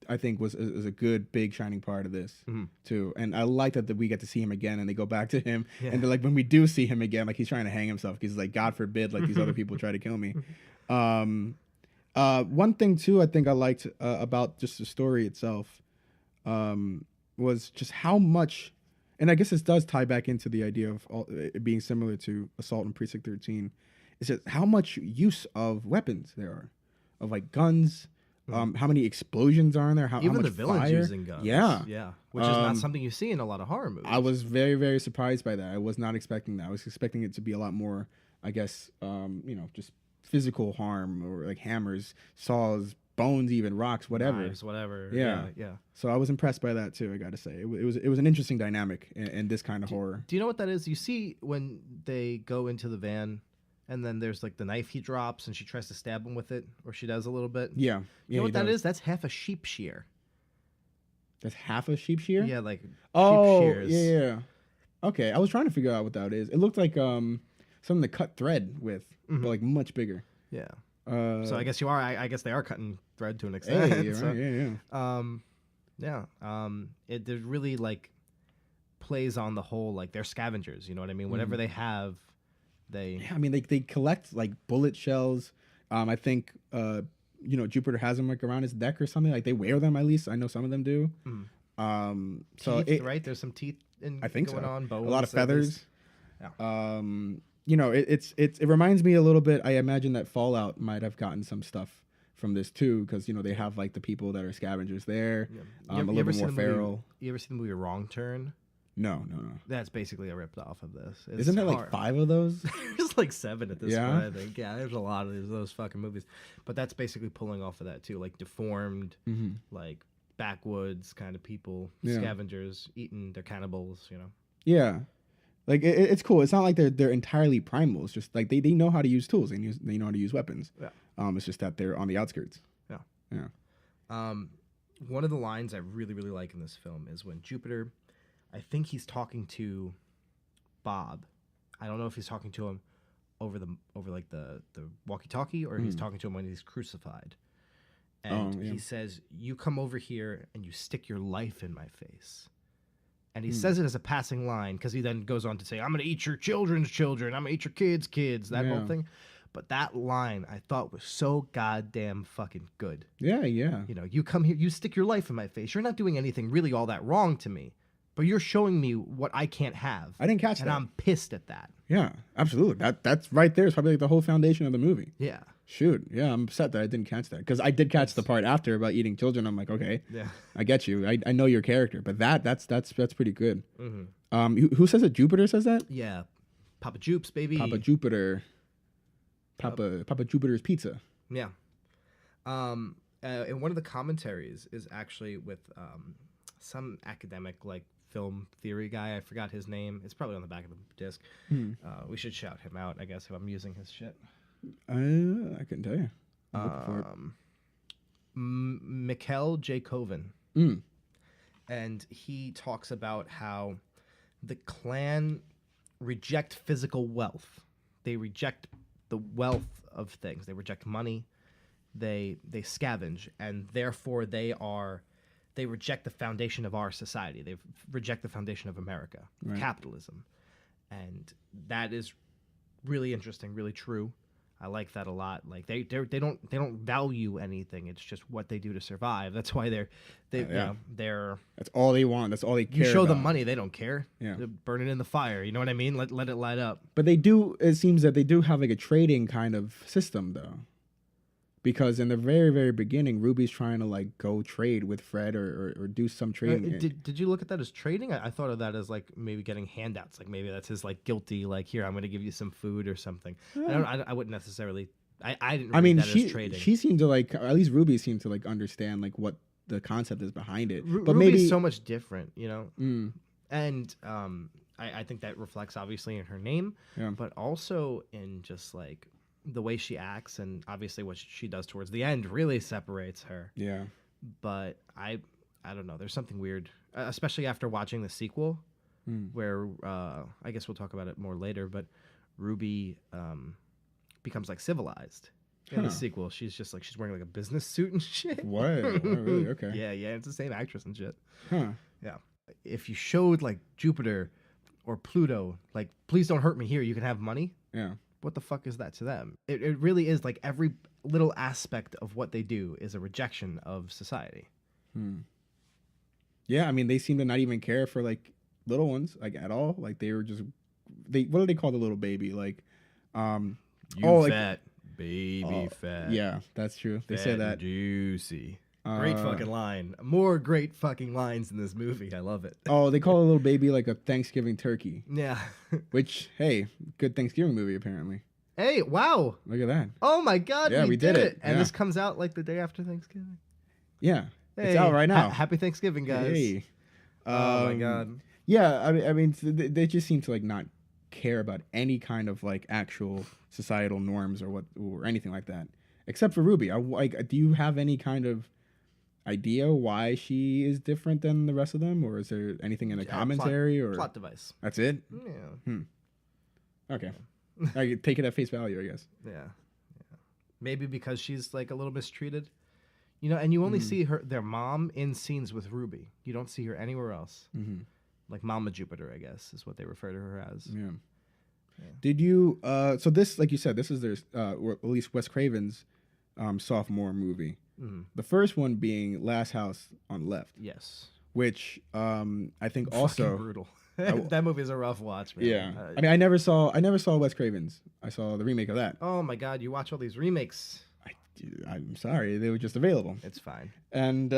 I think, was a good big shining part of this Mhm. too, and I like that we get to see him again, and they go back to him, Yeah. and they're like when we do see him again, like he's trying to hang himself because like God forbid, like these other people try to kill me. One thing too, I think I liked about just the story itself, was just how much, and I guess this does tie back into the idea of it being similar to Assault on Precinct 13, is just how much use of weapons there are, of like guns. How many explosions are in there? How Even much the villains fire? using guns. Yeah. Yeah. Which is not something you see in a lot of horror movies. I was very, very surprised by that. I was not expecting that. I was expecting it to be a lot more, I guess, just physical harm or like hammers, saws, bones, even rocks, whatever. Knives, whatever. Yeah. Yeah. So I was impressed by that too. I got to say, it was an interesting dynamic in this kind of horror. Do you know what that is? You see when they go into the van and then there's like the knife he drops and she tries to stab him with it, or she does a little bit. Yeah, You know what that is? That's half a sheep shear. That's half a sheep shear. Yeah, like Oh, sheep shears. yeah. Okay, I was trying to figure out what that is. It looked like something to cut thread with, but like much bigger. Yeah. Uh, So I guess I guess they are cutting thread to an extent. hey, you're so, right, yeah. It really like plays on the whole like they're scavengers. You know what I mean? Whatever they have, they Yeah, I mean, they collect like bullet shells. I think Jupiter has them like around his neck or something. Like they wear them at least. I know some of them do. So teeth, right? There's some teeth I think going so. on. Bones, A lot of at least. feathers. It reminds me a little bit. I imagine that Fallout might have gotten some stuff from this too, because they have like the people that are scavengers there. Yeah. A little bit more feral. You ever seen the movie Wrong Turn? No. That's basically a ripped off of this. It's Isn't there like hard. 5 of those? There's like 7 at this Yeah? point, I think. Yeah, there's a lot of those fucking movies. But that's basically pulling off of that too. Like deformed, like backwoods kind of people, Yeah. scavengers, eating, they're cannibals, Yeah, like it's cool. It's not like they're entirely primal. It's just like they know how to use tools and they know how to use weapons. Yeah. It's just that they're on the outskirts. Yeah. Yeah. One of the lines I really, really like in this film is when Jupiter, I think he's talking to Bob. I don't know if he's talking to him over like the walkie-talkie or he's talking to him when he's crucified. And yeah. he says, "You come over here and you stick your life in my face." And he says it as a passing line because he then goes on to say, "I'm going to eat your children's children. I'm going to eat your kids, that whole Yeah. thing." But that line I thought was so goddamn fucking good. Yeah. You come here, you stick your life in my face. You're not doing anything really all that wrong to me, but you're showing me what I can't have. I didn't catch and that. I'm pissed at that. Yeah, absolutely. That's right there. It's probably like the whole foundation of the movie. Yeah. Shoot, yeah, I'm upset that I didn't catch that because I did catch the part after about eating children. I'm like, okay, Yeah. I get you. I know your character, but that's pretty good. Mm-hmm. Who says it? Jupiter says that. Yeah. Papa Jupes, baby. Papa Jupiter. Papa Jupiter's Pizza. Yeah. And one of the commentaries is actually with some academic like film theory guy. I forgot his name. It's probably on the back of the disc. We should shout him out, I guess, if I'm using his shit. I couldn't tell you. I'm looking for it. Mikhail J. Koven. Mm. And he talks about how the Klan reject physical wealth. They reject the wealth of things. They reject money. They scavenge, and therefore they reject the foundation of our society. They reject the foundation of America, Right. capitalism, and that is really interesting, really true. I like that a lot. Like they don't value anything. It's just what they do to survive. That's why they're That's all they want. That's all they care. you show them about. money, they don't care. Yeah. They burn it in the fire. You know what I mean? Let it light up. But they do. It seems that they do have like a trading kind of system though, because in the very very beginning, Ruby's trying to like go trade with Fred or do some trading. Did you look at that as trading? I thought of that as like maybe getting handouts. Like maybe that's his like guilty. Like here, I'm going to give you some food or something. I wouldn't necessarily. I didn't. I mean, that as trading. she seemed to like, or at least Ruby seemed to like understand like what the concept is behind it. But Ruby's maybe so much different, you know. Mm, And I think that reflects obviously in her name, Yeah. but also in just like the way she acts, and obviously what she does towards the end really separates her. yeah. But I don't know. There's something weird, especially after watching the sequel, where I guess we'll talk about it more later. But Ruby becomes like civilized in the sequel. She's just like she's wearing like a business suit and shit. What? Oh, really? Okay. Yeah, it's the same actress and shit. Huh. Yeah. If you showed like Jupiter or Pluto, like, please don't hurt me here, you can have money. Yeah. What the fuck is that to them? It really is like every little aspect of what they do is a rejection of society. Yeah. I mean, they seem to not even care for like little ones like at all. Like they were just what do they call the little baby? Like, Fat baby, fat. Yeah, that's true. They say that. Juicy. Great fucking line. More great fucking lines in this movie. I love it. Oh, they call a little baby like a Thanksgiving turkey. Yeah. Which, hey, good Thanksgiving movie apparently. Hey, wow. Look at that. Oh my God. Yeah, we did it. And Yeah. this comes out like the day after Thanksgiving. Yeah, Hey, it's out right now. Happy Thanksgiving, guys. Hey. Oh my God. Yeah, I mean, they just seem to like not care about any kind of like actual societal norms or anything like that, except for Ruby. Do you have any kind of idea why she is different than the rest of them, or is there anything in the commentary or Plot device? that's it? Yeah. Okay, I take it at face value, I guess. Yeah. Maybe because she's like a little mistreated, you know. And you only see their mom in scenes with Ruby. You don't see her anywhere else. Like Mama Jupiter, I guess, is what they refer to her as. Yeah. Did you? So this, like you said, this is their, or at least Wes Craven's sophomore movie. The first one being Last House on the Left. Yes. Which I think Fucking also brutal. That movie is a rough watch, man. Yeah, I mean, I never saw Wes Craven's. I saw the remake of that. Oh my God, you watch all these remakes. I'm sorry, they were just available. It's fine. And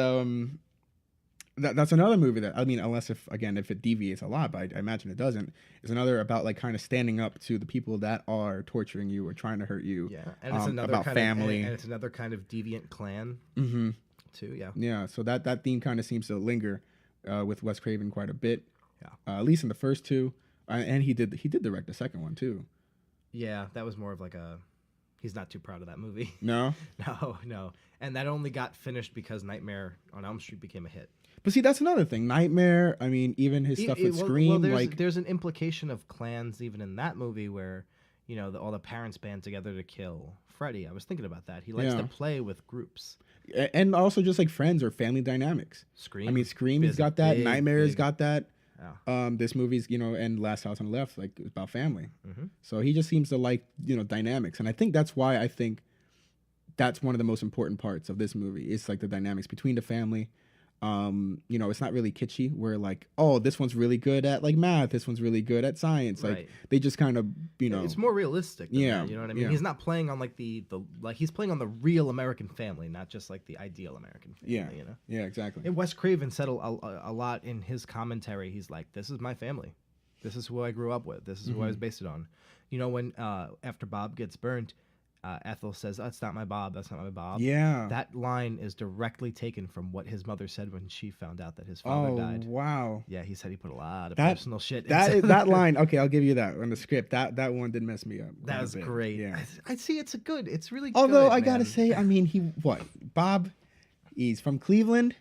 that's another movie that, I mean, unless if it deviates a lot, but I imagine it doesn't. Is another about like kind of standing up to the people that are torturing you or trying to hurt you. Yeah, and it's another about kind family, and it's another kind of deviant clan. Too. Yeah. Yeah, so that theme kind of seems to linger with Wes Craven quite a bit. Yeah. At least in the first two, and he did direct the second one too. Yeah, that was more of like a. He's not too proud of that movie. No. No, and that only got finished because Nightmare on Elm Street became a hit. But see, that's another thing. Nightmare. I mean, even his stuff with Scream. There's an implication of clans even in that movie where, you know, all the parents band together to kill Freddy. I was thinking about that. He likes to play with groups. And also just like friends or family dynamics. Scream. I mean, Scream's got that. Nightmare's got that. Yeah. This movie's, you know, and Last House on the Left, like, it's about family. So he just seems to like, you know, dynamics. And I think that's why that's one of the most important parts of this movie. It's like the dynamics between the family. You know, it's not really kitschy. Where like, oh, this one's really good at like math. This one's really good at science. Like Right. they just kind of, you know, It's more realistic than Yeah, that, you know what I mean? yeah. He's not playing on like the like he's playing on the real American family, not just like the ideal American family, yeah, you know? yeah, exactly. And Wes Craven said a lot in his commentary. He's like, "This is my family. This is who I grew up with. This is who I was based it on." You know, when after Bob gets burnt, Ethel says, "That's not my Bob. That's not my Bob." Yeah. That line is directly taken from what his mother said when she found out that his father Oh died. wow. Yeah, he said he put a lot of That- personal shit. That that line. Okay, I'll give you that on the script. That one did mess me up. quite That a was bit. great. Yeah. I see. It's it's really. Although good, I gotta man. say, I mean, Bob? He's from Cleveland.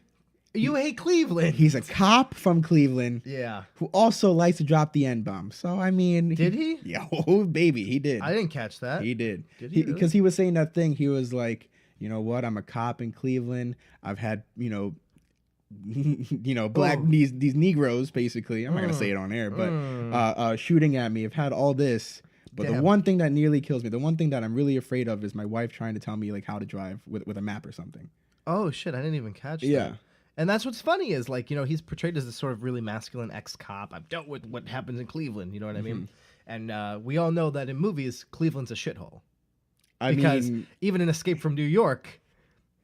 You hate Cleveland. He's a cop from Cleveland Yeah. who also likes to drop the N bomb. So I mean, Did he? Yeah, oh baby, he did. I didn't catch that. He did. Did he Because really? he was saying that thing. He was like, you know what? I'm a cop in Cleveland. I've had, you know, black Oh. these Negroes basically. I'm not gonna say it on air, but shooting at me. I've had all this. But the Damn. one thing that nearly kills me, the one thing that I'm really afraid of, is my wife trying to tell me like how to drive with a map or something. Oh shit! I didn't even catch that. Yeah. And that's what's funny is like, you know, he's portrayed as this sort of really masculine ex-cop. I've dealt with what happens in Cleveland. You know what I mean? And we all know that in movies, Cleveland's a shithole. Because mean, even in Escape from New York,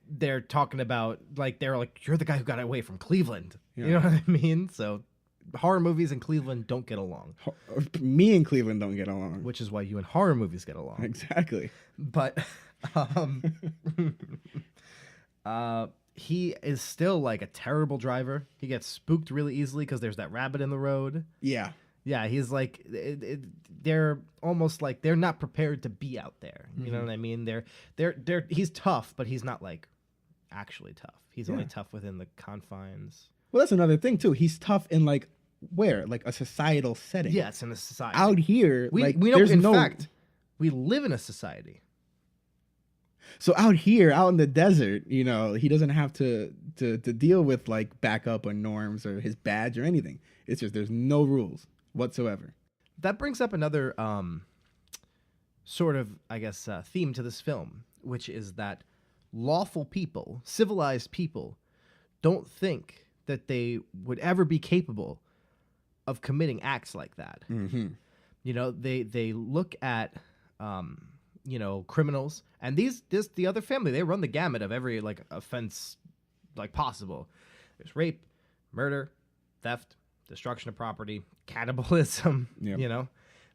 they're talking about they're like, you're the guy who got away from Cleveland. Yeah. You know what I mean? So horror movies in Cleveland don't get along, me and Cleveland don't get along. which is why you and horror movies get along. Exactly. But he is still like a terrible driver. He gets spooked really easily because there's that rabbit in the road. Yeah. Yeah, he's like, they're almost like they're not prepared to be out there. You know what I mean? He's tough, but he's not like actually tough. He's only Yeah. tough within the confines. Well, that's another thing too. He's tough in like where, like a societal setting. Yes, in a society. Out here, we like know, there's in no. fact, we live in a society. So out here, out in the desert, you know, he doesn't have to deal with like backup or norms or his badge or anything. It's just there's no rules whatsoever. That brings up another sort of, I guess, theme to this film, which is that lawful people, civilized people, don't think that they would ever be capable of committing acts like that. Mm-hmm. You know, they look at criminals, and the other family, they run the gamut of every like offense like possible. There's rape, murder, theft, destruction of property, cannibalism. Yep. You know,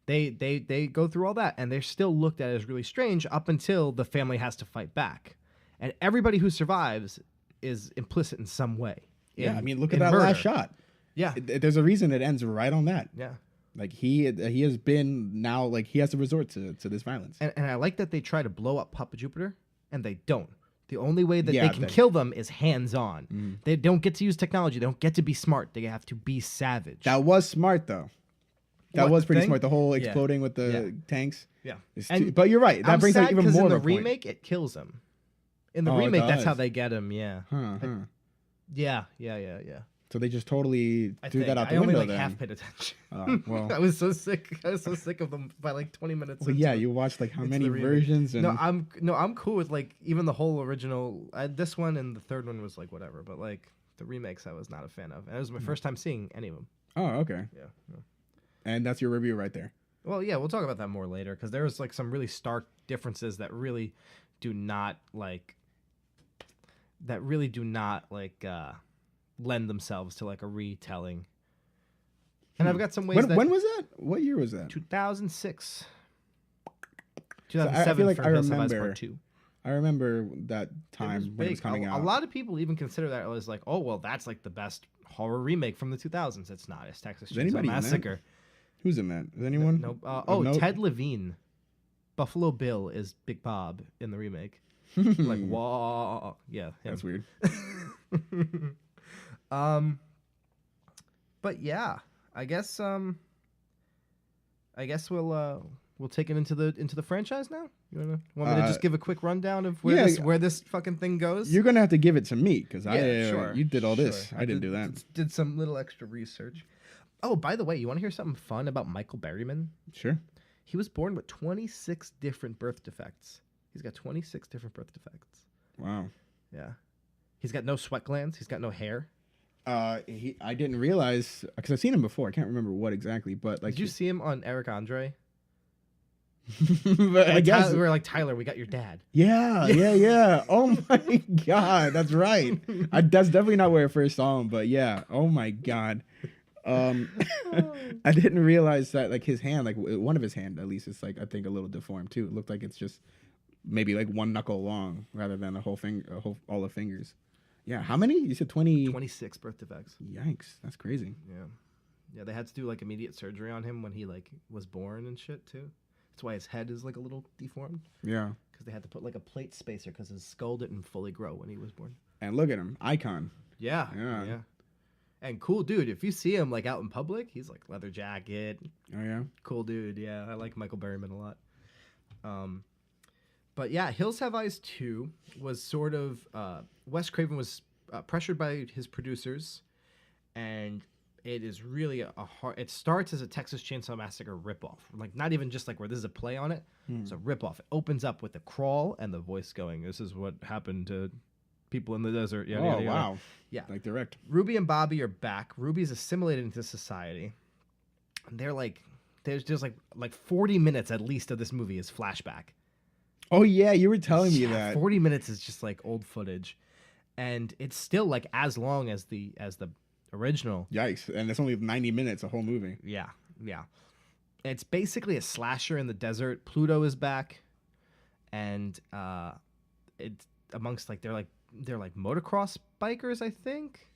they go through all that, and they're still looked at as really strange up until the family has to fight back, and everybody who survives is implicit in some way. Yeah, I mean, look at in that murder. last shot. Yeah, There's a reason it ends right on that. yeah. Like he has been now like he has to resort to this violence. And I like that they try to blow up Papa Jupiter, and they don't. The only way that Yeah, they can they- kill them is hands-on. They don't get to use technology. They don't get to be smart. They have to be savage. That was smart though. That What, was the pretty thing? smart. The whole Yeah. exploding with the Yeah. tanks. yeah. Is And too, but you're right. That I'm brings sad up even 'cause more in the of a point. remake, it kills him. In the Oh, it remake, that's how does? they get him. Yeah. Huh. Yeah. So they just totally I threw think. that out the I only window like then. half paid attention. Oh, well. I was so sick. I was so sick of them by like 20 minutes. Well, into yeah, it. you watched like how It's many the remake. versions and No, I'm cool with like even the whole original. This one and the third one was like whatever, but like the remakes I was not a fan of, and it was my first time seeing any of them. oh, okay. Yeah. And that's your review right there. Well, yeah, we'll talk about that more later because there was like some really stark differences that really do not lend themselves to like a retelling. And I've got some ways When was that? What year was that? 2006. I 2007 feel like for I Hills Have Eyes remember Part 2. I remember that It time was when it was big. coming a out. lot of people even consider that as like, oh well, that's like the best horror remake from the 2000s. It's not. It's Texas Chainsaw anybody in that? Massacre. Who's in that? Is anyone? No. of note? Ted Levine, Buffalo Bill is Big Bob in the remake. Like, whoa, yeah, him. That's weird. But yeah, I guess we'll take it into the franchise now. You want me to just give a quick rundown of where yeah, where this fucking thing goes? You're gonna have to give it to me because Sure. you did all this. Sure. I didn't do that. Did some little extra research. Oh, by the way, you want to hear something fun about Michael Berryman? Sure. He was born with 26 different birth defects. He's got 26 different birth defects. Wow. Yeah. He's got no sweat glands. He's got no hair. I didn't realize because I've seen him before. I can't remember what exactly, but like Did you see him on Eric Andre? but I guess We were like, Tyler, we got your dad. yeah. Oh my god, that's right. That's definitely not where I first saw him, but yeah. Oh my god. I didn't realize that like his hand, like one of his hand at least, is like I think a little deformed too. It looked like it's just maybe like one knuckle long rather than a whole finger, all the fingers. Yeah, how many? You said 20. 26 birth defects. Yikes, that's crazy. Yeah, they had to do like immediate surgery on him when he like was born and shit too. That's why his head is like a little deformed. Yeah, because they had to put like a plate spacer because his skull didn't fully grow when he was born. and look at him, icon. Yeah. And cool dude. If you see him like out in public, he's like leather jacket. Oh yeah, Cool dude. Yeah, I like Michael Berryman a lot. But yeah, Hills Have Eyes 2 was sort of Wes Craven was pressured by his producers, and it is really a hard. It starts as a Texas Chainsaw Massacre ripoff, like not even just like where this is a play on it. It's a ripoff. It opens up with the crawl and the voice going, "This is what happened to people in the desert." wow. Yeah. Like direct. Ruby and Bobby are back. Ruby's assimilated into society. And they're like, there's just like 40 minutes at least of this movie is flashback. Oh yeah, you were telling me that. 40 minutes is just like old footage. And it's still like as long as the original. Yikes! And it's only 90 minutes, a whole movie. Yeah. It's basically a slasher in the desert. Pluto is back. And it's amongst like they're like motocross bikers, I think.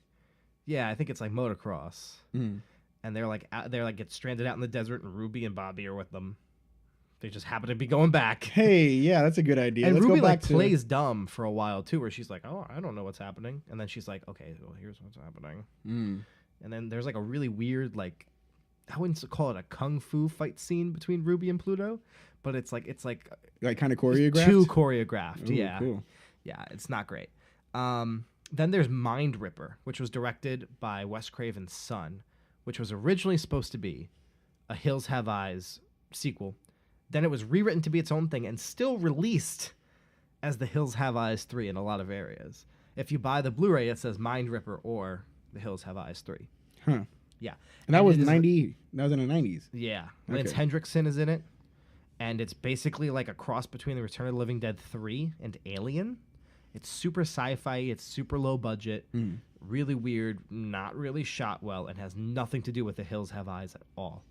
Yeah, I think it's like motocross. And they're like get stranded out in the desert, and Ruby and Bobby are with them. They just happen to be going back. Hey, yeah, that's a good idea. And Let's Ruby go back plays dumb for a while too, where she's like, "Oh, I don't know what's happening," and then she's like, "Okay, well, here's what's happening." And then there's like a really weird, like, I wouldn't call it a kung fu fight scene between Ruby and Pluto, but it's like kind of choreographed. too choreographed. Ooh, Yeah, cool. Yeah, it's not great. Then there's Mind Ripper, which was directed by Wes Craven's son, which was originally supposed to be a Hills Have Eyes sequel. Then it was rewritten to be its own thing and still released as The Hills Have Eyes 3 in a lot of areas. If you buy the Blu-ray, it says Mind Ripper or The Hills Have Eyes 3. Huh. Yeah. And that was it is 90. That was in the 90s. Yeah. Lance Okay. Hendrickson is in it. And it's basically like a cross between The Return of the Living Dead 3 and Alien. It's super sci-fi. It's super low budget. Really weird. Not really shot well. And has nothing to do with The Hills Have Eyes at all.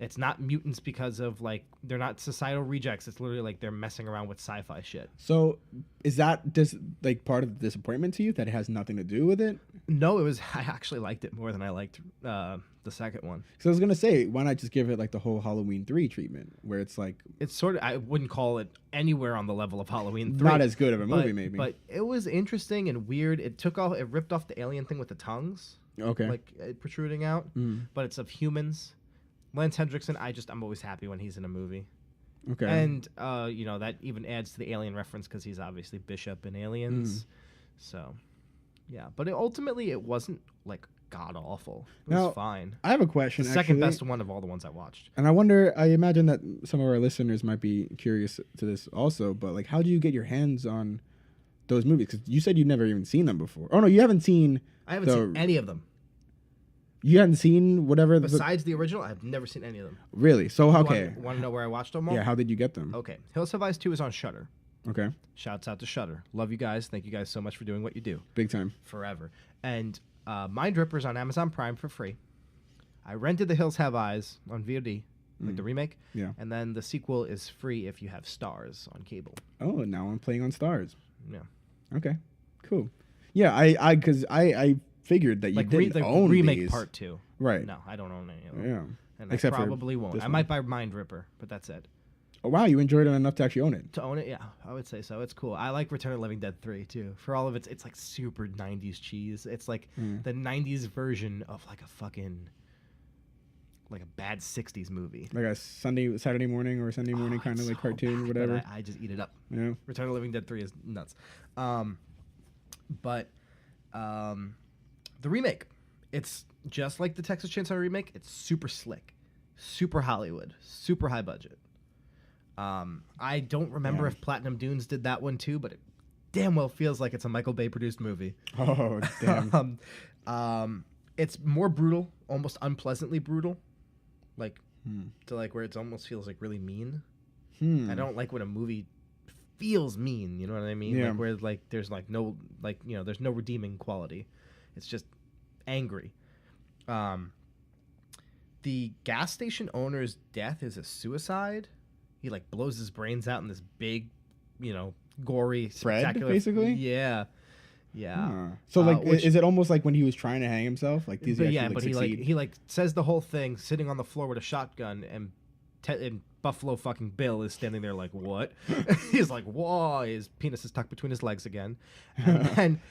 It's not mutants because of like they're not societal rejects. It's literally like they're messing around with sci-fi shit. So, is that just like part of the disappointment to you that it has nothing to do with it? No, it was. I actually liked it more than I liked the second one. So I was gonna say, why not just give it like the whole Halloween 3 treatment, where it's like It's sort of. I wouldn't call it anywhere on the level of Halloween 3. not as good of a movie, maybe. But it was interesting and weird. It ripped off the alien thing with the tongues, okay. like protruding out. But it's of humans. Lance Hendrickson, I'm always happy when he's in a movie. Okay. And, that even adds to the alien reference because he's obviously Bishop in Aliens. So, yeah. But ultimately, it wasn't, like, god-awful. It was fine. I have a question, The second actually. best one of all the ones I watched. And I imagine that some of our listeners might be curious to this also, but, like, how do you get your hands on those movies? Because you said you've never even seen them before. Oh, no, you haven't seen... I haven't seen any of them. You hadn't seen whatever... Besides the original, I've never seen any of them. Really? So, okay. Want to know where I watched them all? Yeah, how did you get them? Okay. Hills Have Eyes 2 is on Shudder. Okay. Shouts out to Shudder. Love you guys. Thank you guys so much for doing what you do. Big time. Forever. And Mind Ripper's on Amazon Prime for free. I rented The Hills Have Eyes on VOD, like the remake. Yeah. And then the sequel is free if you have Stars on cable. Oh, now I'm playing on Stars. Yeah. Okay. Cool. Yeah, because I figured that you Like didn't the own remake these. part 2. Right. No, I don't own any of them. Yeah. And Except I for probably won't. this I one. might buy Mind Ripper, but that's it. Oh, wow, you enjoyed it enough to actually own it. To own it, yeah, I would say so. It's cool. I like Return of the Living Dead 3 too. For all of it's like super 90s cheese. It's like the 90s version of like a fucking like a bad 60s movie. Like a Saturday morning or Sunday morning kind of It's like so cartoon, bad, whatever. but I just eat it up. Yeah. Return of the Living Dead 3 is nuts. But the remake, it's just like the Texas Chainsaw remake. It's super slick, super Hollywood, super high budget. I don't remember if Platinum Dunes did that one too, but damn well feels like it's a Michael Bay produced movie. Oh, damn. It's more brutal, almost unpleasantly brutal, like Hmm. to like where it almost feels like really mean. Hmm. I don't like when a movie feels mean. You know what I mean? Yeah. Like where like there's like no there's no redeeming quality. It's just angry. The gas station owner's death is a suicide. He like blows his brains out in this big, gory, Fred, spectacular. basically? Yeah. Yeah. Huh. So like, which- is it almost like when he was trying to hang himself? Like, does he But actually yeah, like, but succeed? he says the whole thing sitting on the floor with a shotgun, and Buffalo fucking Bill is standing there like, what? He's like, whoa, his penis is tucked between his legs again, and then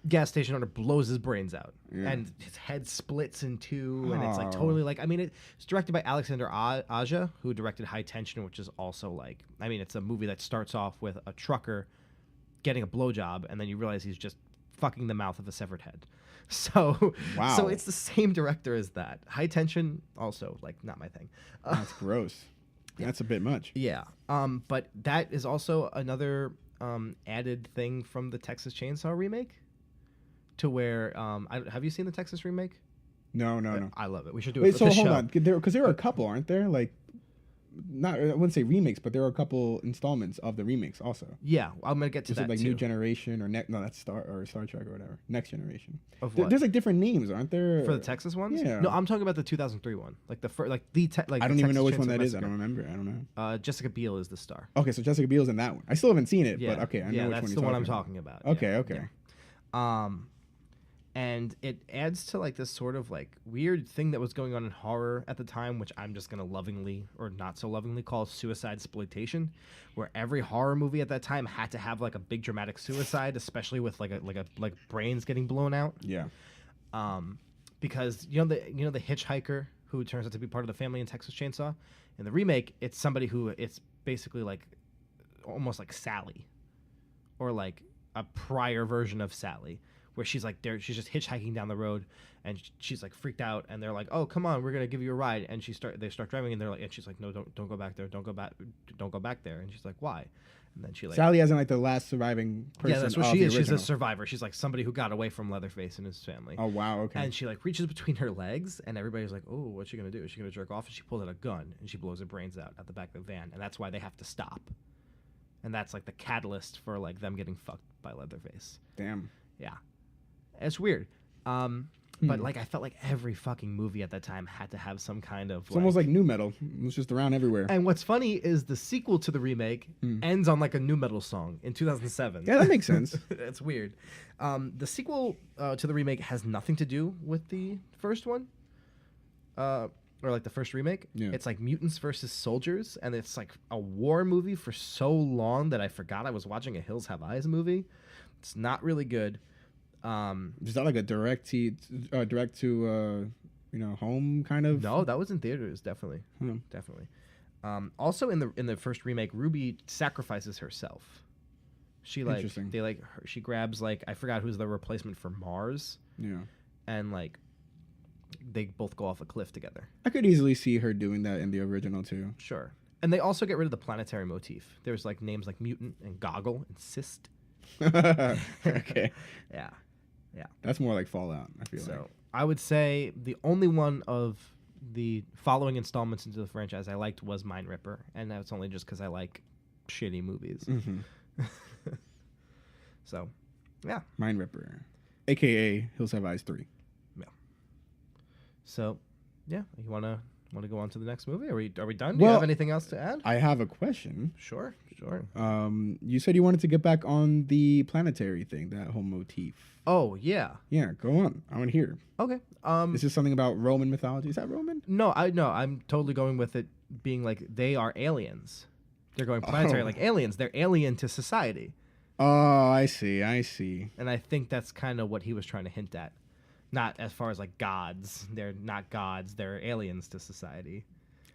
gas station owner blows his brains out, Yeah. and his head splits in two, and it's like Oh. totally like, I mean, it's directed by Alexander Aja, who directed High Tension, which is also like, I mean, it's a movie that starts off with a trucker getting a blowjob, and then you realize he's just fucking the mouth of a severed head. So, Wow. so it's the same director as that. High Tension, also like not my thing. That's gross. That's a bit much. Yeah. But that is also another added thing from the Texas Chainsaw remake, to where have you seen the Texas remake? No, no. I love it. We should do it Wait, for so the hold show. on, because there are a couple, aren't there? Like, not I wouldn't say remakes, but there are a couple installments of the remakes also. Yeah, I'm gonna get to Is that it like too. New Generation or no, that's Star Trek or whatever. Next Generation. Of what? There's like different names, aren't there? For the Texas ones? Yeah. No, I'm talking about the 2003 one, like the first, like the like. I the don't even Texas know which one Chainsaw that is. I Massacre. don't remember. I don't know. Jessica Biel is the star. Okay, so Jessica Biel's in that one. I still haven't seen it, Yeah, but okay, I know yeah, which that's one you're the one I'm about. talking about. Okay, yeah, okay. yeah. And it adds to like this sort of like weird thing that was going on in horror at the time, which I'm just gonna lovingly or not so lovingly call suicide exploitation, where every horror movie at that time had to have like a big dramatic suicide, especially with like brains getting blown out. Yeah. Because the hitchhiker who turns out to be part of the family in Texas Chainsaw, in the remake, it's somebody who it's basically like almost like Sally, or like a prior version of Sally, where she's like she's just hitchhiking down the road, and she's like freaked out, and they're like, oh come on, we're gonna give you a ride, and they start driving, and they're like, and she's like, no, don't go back there, don't go back there, and she's like, why? And then she like, Sally isn't like the last surviving person. yeah, that's what of she the is. She's a original. survivor. She's like somebody who got away from Leatherface and his family. Oh wow, okay. And she like reaches between her legs, and everybody's like, "Oh, what's she gonna do? Is she gonna jerk off?" And she pulls out a gun and she blows her brains out at the back of the van, and that's why they have to stop. And that's like the catalyst for like them getting fucked by Leatherface. Damn. Yeah, it's weird. But like I felt like every fucking movie at that time had to have some kind of. It's almost like new metal. It's just around everywhere. And what's funny is the sequel to the remake ends on like a new metal song in 2007. Yeah, that makes sense. It's weird. The sequel to the remake has nothing to do with the first one, or like the first remake. Yeah. It's like mutants versus soldiers, and it's like a war movie for so long that I forgot I was watching a Hills Have Eyes movie. It's not really good. Is that like a direct to home kind of? No, that was in theaters, definitely, Hmm. definitely. Also in the first remake, Ruby sacrifices herself. She like Interesting. she grabs like I forgot who's the replacement for Mars, Yeah. and like they both go off a cliff together. I could easily see her doing that in the original too. Sure. And they also get rid of the planetary motif. There's like names like Mutant and Goggle and Cyst. Okay. Yeah. Yeah. That's more like Fallout, I feel So like. I would say the only one of the following installments into the franchise I liked was Mind Ripper, and that's only just because I like shitty movies. Mm-hmm. So, yeah. Mind Ripper. AKA Hills Have Eyes 3. So, yeah. You wanna go on to the next movie? Are we done? Do Well, you have anything else to add? I have a question. Sure. Sure. You said you wanted to get back on the planetary thing, that whole motif. Oh yeah. Yeah, go on. I want to hear. Okay. Is this something about Roman mythology? Is that Roman? No, I'm totally going with it being like they are aliens. They're going planetary Oh. like aliens. They're alien to society. Oh, I see. And I think that's kind of what he was trying to hint at. Not as far as like gods. They're not gods. They're aliens to society.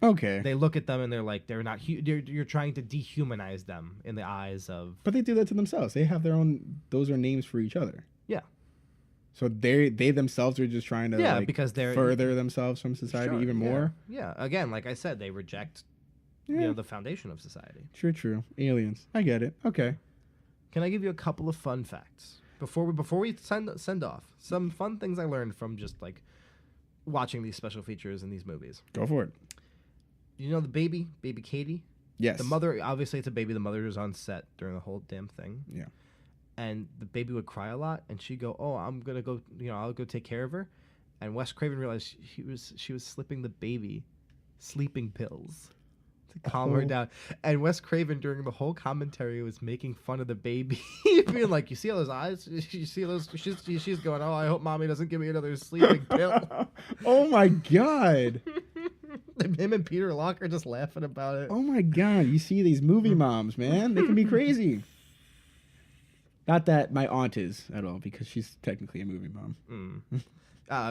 Okay. They look at them and they're like they're not. You're trying to dehumanize them in the eyes of. But they do that to themselves. They have their own. Those are names for each other. Yeah. So they themselves are just trying to like, because they're further themselves from society Sure, even yeah, more. Yeah. Again, like I said, they reject Yeah. the foundation of society. True. Aliens. I get it. Okay. Can I give you a couple of fun facts before we send off? Some fun things I learned from just like watching these special features in these movies. Go for it. You know the baby Katie? Yes. The mother, obviously it's a baby. The mother was on set during the whole damn thing. Yeah. And the baby would cry a lot, and she'd go, "Oh, I'm gonna go. I'll go take care of her." And Wes Craven realized she was slipping the baby sleeping pills to calm her down. And Wes Craven during the whole commentary was making fun of the baby, being like, "You see all those eyes? You see those? She's going, oh, I hope mommy doesn't give me another sleeping pill." Oh my god. Him and Peter Locke are just laughing about it. Oh my god. You see these movie moms, man? They can be crazy. Not that my aunt is at all, because she's technically a movie mom.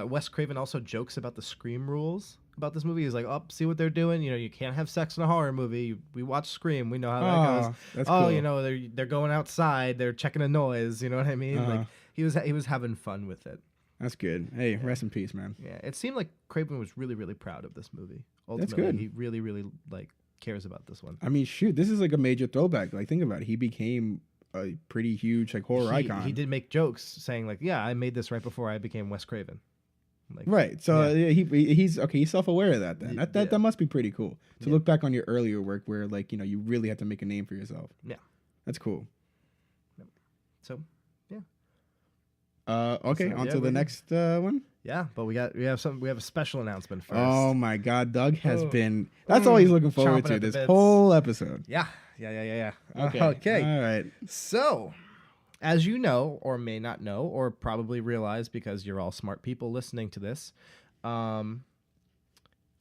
Wes Craven also jokes about the Scream rules about this movie. He's like, "Oh, see what they're doing? You can't have sex in a horror movie. We watch Scream. We know how that goes. That's Oh, cool. they're going outside. They're checking a noise. You know what I mean? Uh-huh. Like he was having fun with it. That's good. Hey, rest in peace, man. Yeah, it seemed like Craven was really, really proud of this movie. Ultimately, That's good. He really, really like cares about this one. I mean, shoot, this is like a major throwback. Like, think about it. He became a pretty huge like horror icon. He did make jokes saying like, "Yeah, I made this right before I became Wes Craven." Like, Right. So he's okay. He's self-aware of that. Then that must be pretty cool to look back on your earlier work where like you really have to make a name for yourself. Yeah. That's cool. So, yeah. Okay. On to the next one. Yeah, but we have a special announcement first. Oh my God, Doug has been. That's all he's looking forward Chomping to at the this bits. whole episode. Yeah. Okay. Okay. All right. So, as you know, or may not know, or probably realize because you're all smart people listening to this,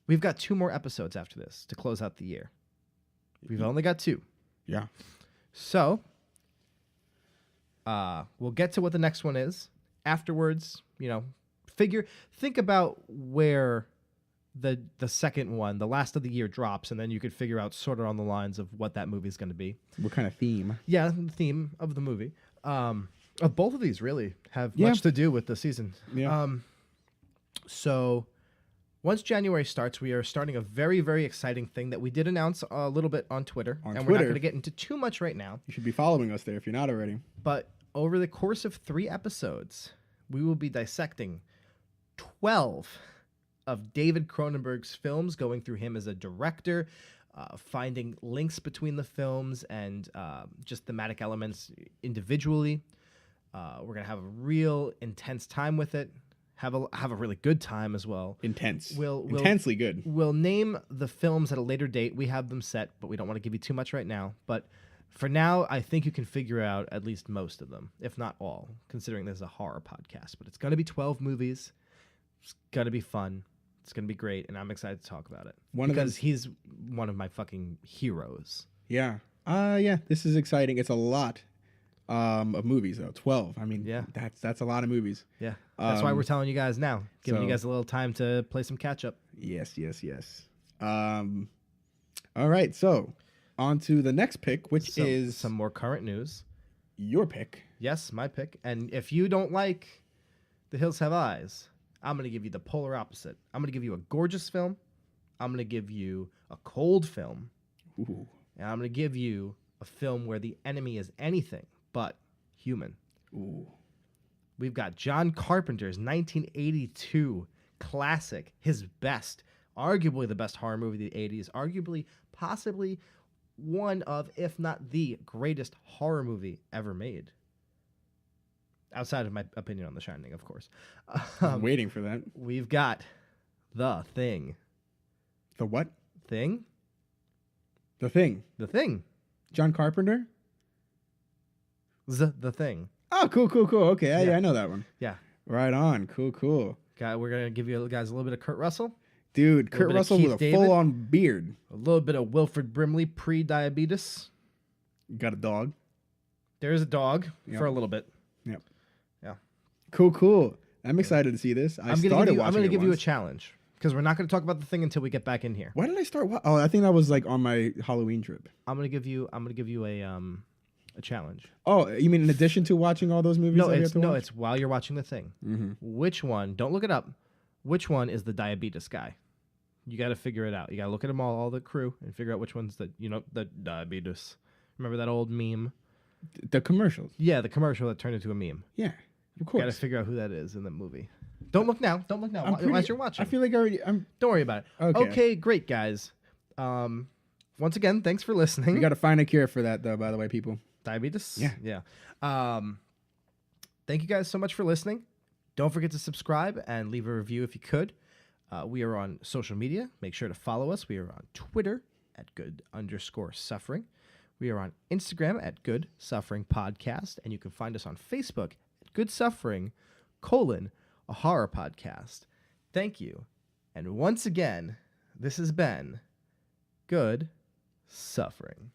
we've got 2 more episodes after this to close out the year. We've only got 2. Yeah. So, we'll get to what the next one is. Afterwards, think about where the second one, the last of the year, drops, and then you could figure out sort of on the lines of what that movie's going to be. What kind of theme? Yeah, the theme of the movie. Both of these really have Yeah. much to do with the season. Yeah. So once January starts, we are starting a very, very exciting thing that we did announce a little bit on Twitter. On We're not Twitter. going to get into too much right now. You should be following us there if you're not already. But over the course of 3 episodes, we will be dissecting 12 of David Cronenberg's films, going through him as a director, finding links between the films and just thematic elements individually. We're going to have a real intense time with it, have a really good time as well. Intense. We'll Intensely good. We'll name the films at a later date. We have them set, but we don't want to give you too much right now. But for now, I think you can figure out at least most of them, if not all, considering this is a horror podcast. But it's going to be 12 movies. It's going to be fun. It's going to be great, and I'm excited to talk about it. Because he's one of my fucking heroes. Yeah. Yeah, this is exciting. It's a lot of movies, though. 12. I mean, Yeah. that's a lot of movies. Yeah. That's why we're telling you guys now, giving you so- guys a little time to play some catch-up. Yes. All right, so on to the next pick, which is some more current news. your pick. Yes, my pick. And if you don't like The Hills Have Eyes, I'm going to give you the polar opposite. I'm going to give you a gorgeous film. I'm going to give you a cold film. Ooh. And I'm going to give you a film where the enemy is anything but human. Ooh. We've got John Carpenter's 1982 classic, his best, arguably the best horror movie of the 80s, arguably, possibly one of, if not the greatest horror movie ever made. Outside of my opinion on The Shining, of course. I'm waiting for that. We've got The Thing. The what? Thing? The Thing. The Thing. John Carpenter? The Thing. Oh, cool. Okay, Yeah. I know that one. Yeah. Right on. Cool. We're going to give you guys a little bit of Kurt Russell, Dude, Little Kurt bit of Russell Keith with a David. full-on beard. a little bit of Wilford Brimley pre-diabetes. Got a dog. There's a dog Yep. for a little bit. Yep. Yeah. Cool. I'm excited to see this. I'm going to give you a challenge because we're not going to talk about The Thing until we get back in here. Why did I start? Oh, I think that was like on my Halloween trip. I'm going to give you a challenge. Oh, you mean in addition to watching all those movies? No, that we have it's to no, watch? it's while you're watching The Thing. Mm-hmm. Which one? Don't look it up. Which one is the diabetes guy? You got to figure it out. You got to look at them all the crew, and figure out which one's the diabetes. Remember that old meme? The commercials. Yeah, the commercial that turned into a meme. Yeah, of Got to course. figure out who that is in the movie. Don't look now. Don't look now. As you're watching. I feel like I'm. Don't worry about it. Okay. Okay, great, guys. Once again, thanks for listening. We got to find a cure for that, though. By the way, people. Diabetes? Yeah. Yeah. Thank you guys so much for listening. Don't forget to subscribe and leave a review if you could. We are on social media. Make sure to follow us. We are on Twitter at good_suffering. We are on Instagram at Good Suffering Podcast. And you can find us on Facebook at Good Suffering, a horror podcast. Thank you. And once again, this has been Good Suffering.